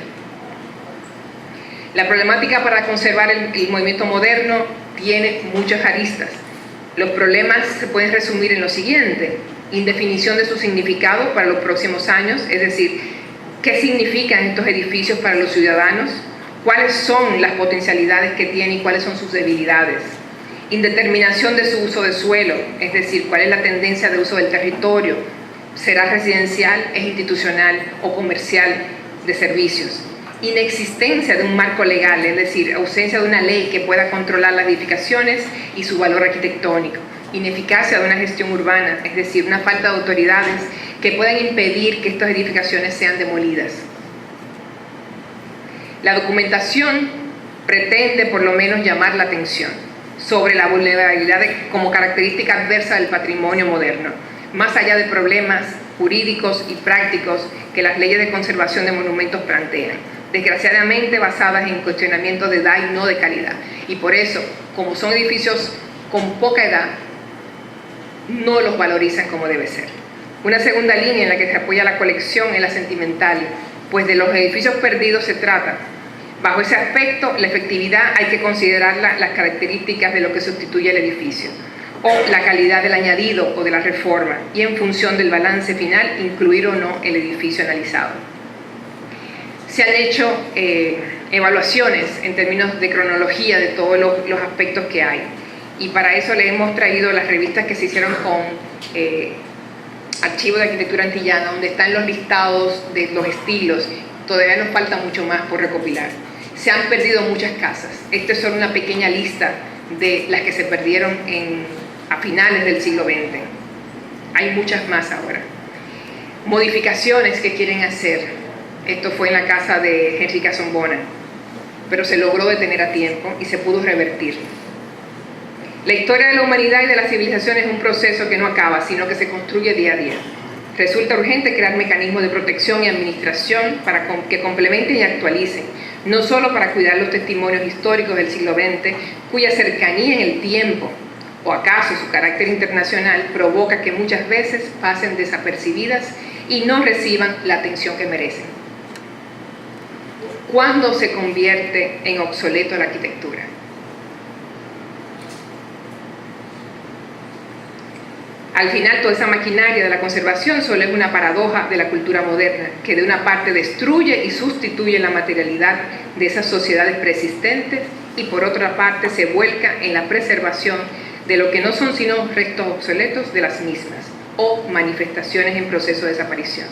La problemática para conservar el movimiento moderno tiene muchas aristas. Los problemas se pueden resumir en lo siguiente: indefinición de su significado para los próximos años, es decir, ¿qué significan estos edificios para los ciudadanos? ¿Cuáles son las potencialidades que tienen y cuáles son sus debilidades? Indeterminación de su uso de suelo, es decir, ¿cuál es la tendencia de uso del territorio? ¿Será residencial, es institucional o comercial de servicios? Inexistencia de un marco legal, es decir, ausencia de una ley que pueda controlar las edificaciones y su valor arquitectónico. Ineficacia de una gestión urbana, es decir, una falta de autoridades que puedan impedir que estas edificaciones sean demolidas. La documentación pretende por lo menos llamar la atención sobre la vulnerabilidad como característica adversa del patrimonio moderno, más allá de problemas jurídicos y prácticos que las leyes de conservación de monumentos plantean, desgraciadamente basadas en cuestionamientos de edad y no de calidad. Y por eso, como son edificios con poca edad, no los valorizan como debe ser. Una segunda línea en la que se apoya la colección es la sentimental, pues de los edificios perdidos se trata. Bajo ese aspecto, la efectividad hay que considerar las características de lo que sustituye el edificio, o la calidad del añadido o de la reforma, y en función del balance final, incluir o no el edificio analizado. Se han hecho evaluaciones en términos de cronología de todos los aspectos que hay, y para eso le hemos traído las revistas que se hicieron con Archivo de Arquitectura Antillana, donde están los listados de los estilos. Todavía nos falta mucho más por recopilar. Se han perdido muchas casas. Esta es solo una pequeña lista de las que se perdieron a finales del siglo XX. Hay muchas más ahora. Modificaciones que quieren hacer. Esto fue en la casa de Henry Casombona, pero se logró detener a tiempo y se pudo revertir. La historia de la humanidad y de la civilización es un proceso que no acaba, sino que se construye día a día. Resulta urgente crear mecanismos de protección y administración para que complementen y actualicen, no solo para cuidar los testimonios históricos del siglo XX, cuya cercanía en el tiempo, o acaso su carácter internacional, provoca que muchas veces pasen desapercibidas y no reciban la atención que merecen. ¿Cuándo se convierte en obsoleto la arquitectura? Al final, toda esa maquinaria de la conservación solo es una paradoja de la cultura moderna, que de una parte destruye y sustituye la materialidad de esas sociedades preexistentes y por otra parte se vuelca en la preservación de lo que no son sino restos obsoletos de las mismas o manifestaciones en proceso de desaparición,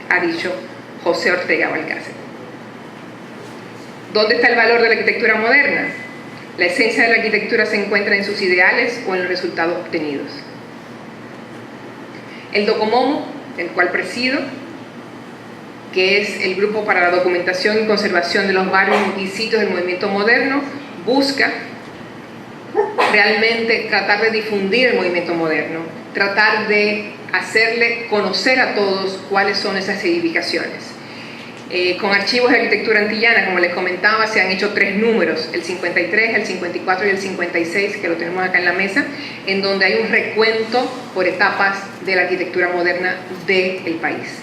ha dicho José Ortega Balcácer. ¿Dónde está el valor de la arquitectura moderna? La esencia de la arquitectura se encuentra en sus ideales o en los resultados obtenidos. El Docomomo, el cual presido, que es el grupo para la documentación y conservación de los barrios y sitios del movimiento moderno, busca realmente tratar de difundir el movimiento moderno, tratar de hacerle conocer a todos cuáles son esas edificaciones. Con archivos de arquitectura antillana, como les comentaba, se han hecho 3 números, el 53, el 54 y el 56, que lo tenemos acá en la mesa, en donde hay un recuento por etapas de la arquitectura moderna del país.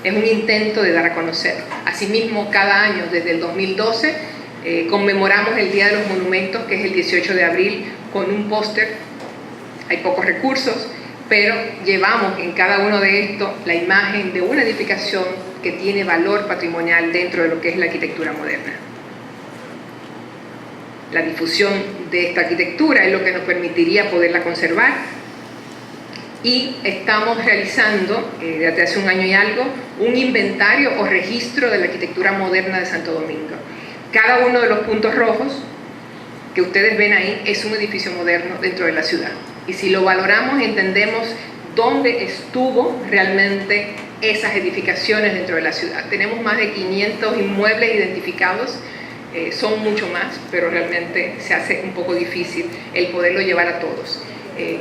Es un intento de dar a conocer. Asimismo, cada año, desde el 2012, conmemoramos el Día de los Monumentos, que es el 18 de abril, con un póster. Hay pocos recursos, pero llevamos en cada uno de estos la imagen de una edificación que tiene valor patrimonial dentro de lo que es la arquitectura moderna. La difusión de esta arquitectura es lo que nos permitiría poderla conservar, y estamos realizando, desde hace un año y algo, un inventario o registro de la arquitectura moderna de Santo Domingo. Cada uno de los puntos rojos que ustedes ven ahí es un edificio moderno dentro de la ciudad, y si lo valoramos entendemos dónde estuvo realmente esas edificaciones dentro de la ciudad. Tenemos más de 500 inmuebles identificados, son mucho más, pero realmente se hace un poco difícil el poderlo llevar a todos.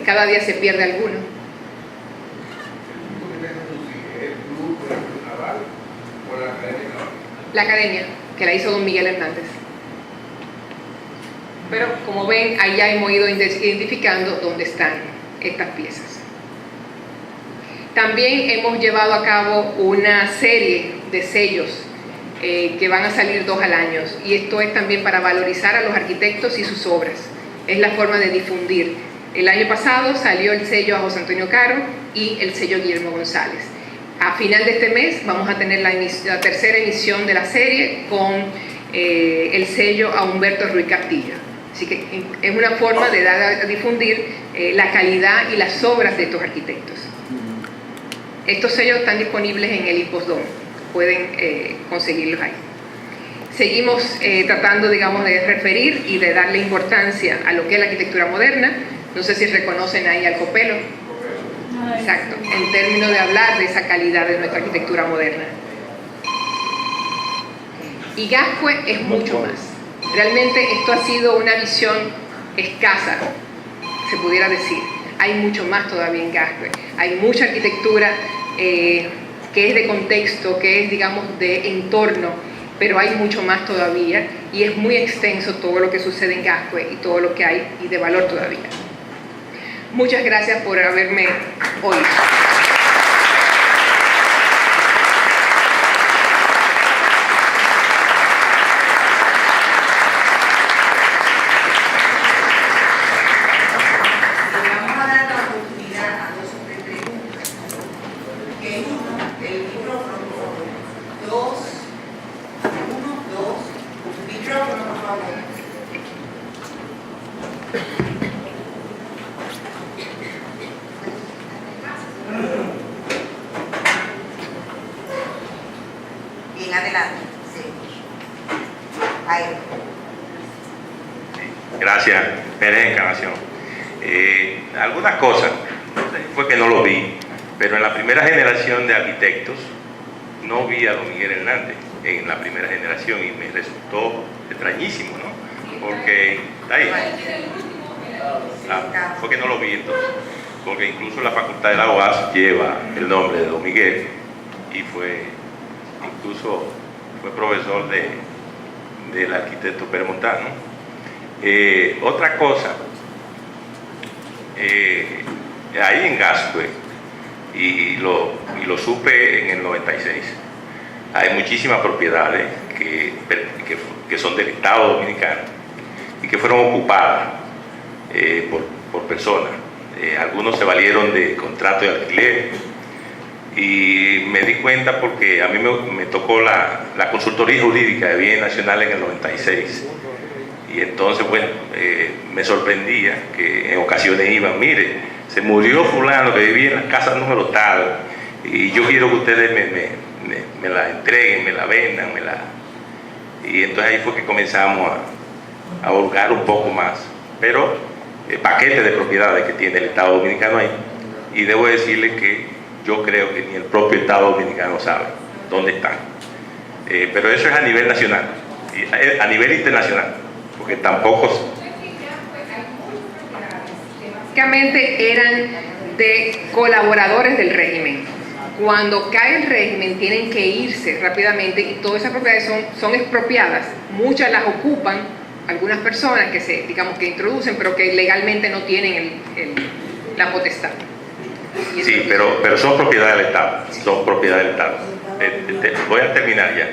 Cada día se pierde alguno. La academia, que la hizo don Miguel Hernández. Pero como ven, ahí ya hemos ido identificando dónde están estas piezas. También hemos llevado a cabo una serie de sellos que van a salir 2 al año, y esto es también para valorizar a los arquitectos y sus obras. Es la forma de difundir. El año pasado salió el sello a José Antonio Caro y el sello Guillermo González. A final de este mes vamos a tener la tercera emisión de la serie con el sello a Humberto Ruiz Castillo. Así que es una forma de dar a difundir la calidad y las obras de estos arquitectos. Estos sellos están disponibles en el IPOSDOM, pueden conseguirlos ahí. Seguimos tratando, digamos, de referir y de darle importancia a lo que es la arquitectura moderna. No sé si reconocen ahí al Copelo. Exacto, en términos de hablar de esa calidad de nuestra arquitectura moderna. Y Gascue es mucho más. Realmente esto ha sido una visión escasa, se pudiera decir. Hay mucho más todavía en Gascue. Hay mucha arquitectura que es de contexto, que es, digamos, de entorno, pero hay mucho más todavía, y es muy extenso todo lo que sucede en Gascue y todo lo que hay y de valor todavía. Muchas gracias por haberme oído. Gracias, Pérez Encarnación. Algunas cosas, fue que no lo vi, pero en la primera generación de arquitectos no vi a don Miguel Hernández en la primera generación, y me resultó extrañísimo, ¿no? Porque está ahí. Fue que no lo vi entonces, porque incluso la facultad de la UAS lleva el nombre de don Miguel, y incluso fue profesor del arquitecto Pérez Montano. Otra cosa, ahí en Gascue, y lo supe en el 96, hay muchísimas propiedades que son del Estado Dominicano y que fueron ocupadas por personas algunos se valieron de contrato de alquiler, y me di cuenta porque a mí me tocó la consultoría jurídica de bienes nacionales en el 96, y entonces, bueno, me sorprendía que en ocasiones iban, mire, se murió fulano que vivía en la casa número tal, y yo quiero que ustedes me la entreguen, me la vendan, y entonces ahí fue que comenzamos a hurgar un poco más, pero paquetes de propiedades que tiene el Estado Dominicano ahí, y debo decirle que yo creo que ni el propio Estado Dominicano sabe dónde están, pero eso es a nivel nacional, y a nivel internacional, porque tampoco... Básicamente eran de colaboradores del régimen. Cuando cae el régimen tienen que irse rápidamente y todas esas propiedades son expropiadas. Muchas las ocupan algunas personas que digamos que introducen, pero que legalmente no tienen la potestad. Sí, pero son propiedad del Estado. Son propiedad del Estado. Voy a terminar ya.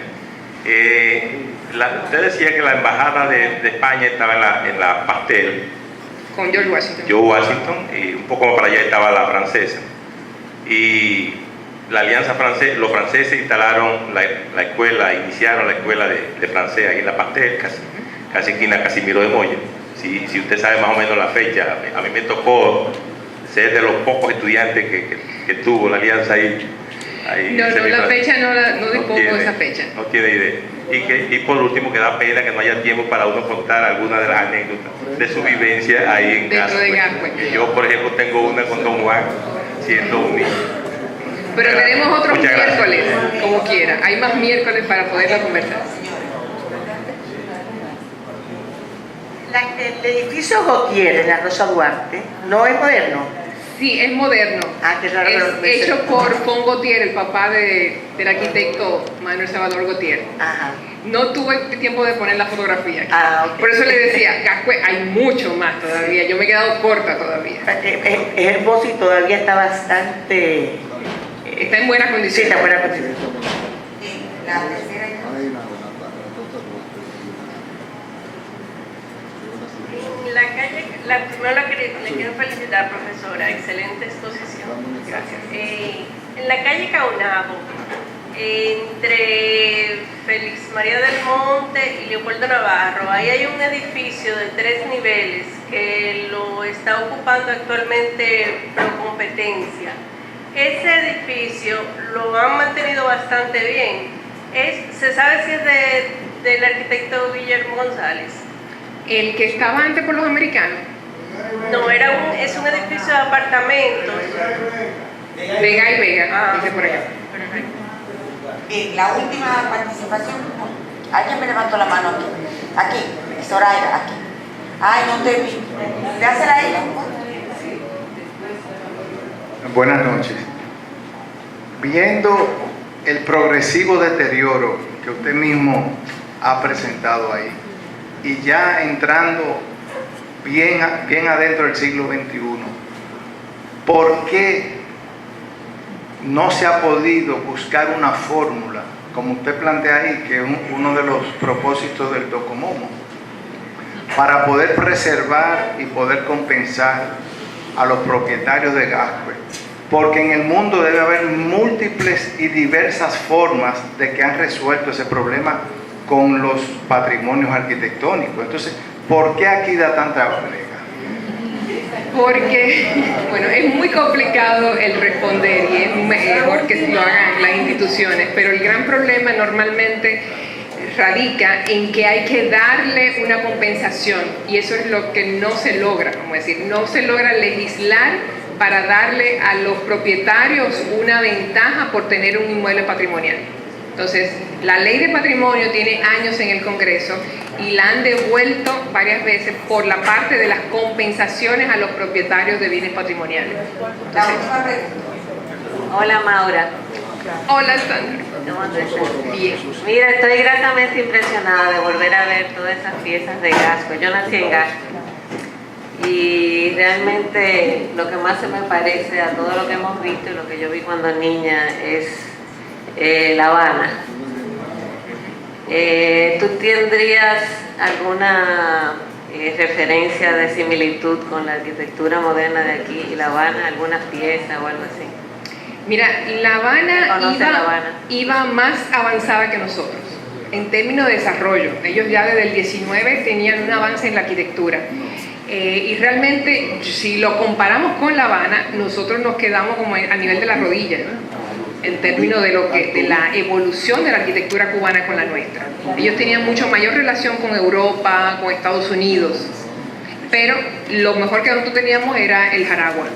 Usted decía que la embajada de España estaba en la Pastel. Con George Washington. George Washington, y un poco más para allá estaba la francesa. Y la alianza francesa, los franceses instalaron la escuela, iniciaron la escuela de francés ahí en la Pastel, casi esquina Casimiro de Moya. Si usted sabe más o menos la fecha, a mí me tocó ser de los pocos estudiantes que tuvo la alianza ahí. No, la fecha no dispongo de esa fecha. No tiene idea. Y por último, que da pena que no haya tiempo para uno contar algunas de las anécdotas de su vivencia ahí en dentro de Gascue. Yo, por ejemplo, tengo una con Don Juan, siendo un niño. Pero tenemos otros Muchas miércoles, gracias. como quiera. Hay más miércoles para poderlo conversar. El edificio Gautier en la Rosa Duarte no es moderno. Sí, es moderno. Qué raro, Es hecho por Fon Gautier, el papá del arquitecto Manuel Salvador Gautier. Ajá. No tuve tiempo de poner la fotografía aquí. Ok. Por eso le decía, Gascue, hay mucho más todavía. Yo me he quedado corta todavía. Es hermoso y todavía está bastante... Está en buena Sí, condición. está en buena condición. La tercera En la calle, primero le quiero felicitar, profesora, excelente exposición. Gracias. En la calle Caunabo, entre Félix María del Monte y Leopoldo Navarro, ahí hay un edificio de 3 niveles que lo está ocupando actualmente Procompetencia. Ese edificio lo han mantenido bastante bien. ¿Se sabe si es del arquitecto Guillermo González? El que estaba antes por los americanos. No, es un edificio de apartamentos. Vega y Vega, dice por allá. Bien, la última participación. Alguien me levantó la mano aquí. Aquí, Soraya, aquí. Ay, no te vi. ¿Te hace la ella? Buenas noches. Viendo el progresivo deterioro que usted mismo ha presentado ahí, y ya entrando bien adentro del siglo XXI, ¿por qué no se ha podido buscar una fórmula, como usted plantea ahí, que es uno de los propósitos del Docomomo, para poder preservar y poder compensar a los propietarios de Gascue? Porque en el mundo debe haber múltiples y diversas formas de que han resuelto ese problema con los patrimonios arquitectónicos. Entonces, ¿por qué aquí da tanta brega? Porque, bueno, es muy complicado el responder y es mejor que lo hagan las instituciones, pero el gran problema normalmente radica en que hay que darle una compensación, y eso es lo que no se logra, vamos a decir, no se logra legislar para darle a los propietarios una ventaja por tener un inmueble patrimonial. Entonces, la ley de patrimonio tiene años en el Congreso y la han devuelto varias veces por la parte de las compensaciones a los propietarios de bienes patrimoniales. Entonces, Hola, Maura. hola, Sandra. ¿Cómo estás? Bien. Mira, estoy gratamente impresionada de volver a ver todas esas piezas de Gascue. Yo nací en Gascue y realmente lo que más se me parece a todo lo que hemos visto y lo que yo vi cuando niña es La Habana. ¿Tú tendrías alguna referencia de similitud con la arquitectura moderna de aquí y La Habana, algunas piezas o algo así? Mira, La Habana ¿Conoce La Habana? iba más avanzada que nosotros en términos de desarrollo. Ellos ya desde el 19 tenían un avance en la arquitectura. Y realmente, si lo comparamos con La Habana, nosotros nos quedamos como a nivel de la rodilla, ¿no? En términos de la evolución de la arquitectura cubana con la nuestra. Ellos tenían mucho mayor relación con Europa, con Estados Unidos, pero lo mejor que nosotros teníamos era el jaragua,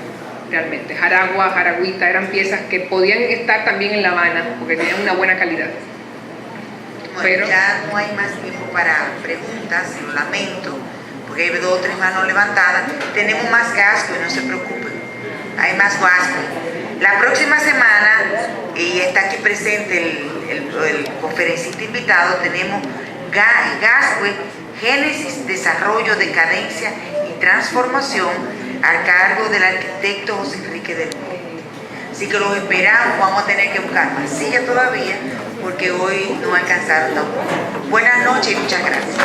realmente. Jaragua, jaragüita, eran piezas que podían estar también en La Habana, porque tenían una buena calidad. Bueno, Pero ya no hay más tiempo para preguntas, lo lamento, porque hay 2 o 3 manos levantadas. Tenemos más gasto y no se preocupen, hay más gasto. La próxima semana, y está aquí presente el conferencista invitado, tenemos Gascue, Génesis, Desarrollo, Decadencia y Transformación, a cargo del arquitecto José Enrique del Monte. Así que los esperamos, vamos a tener que buscar más sillas todavía, porque hoy no alcanzaron tampoco. Buenas noches y muchas gracias.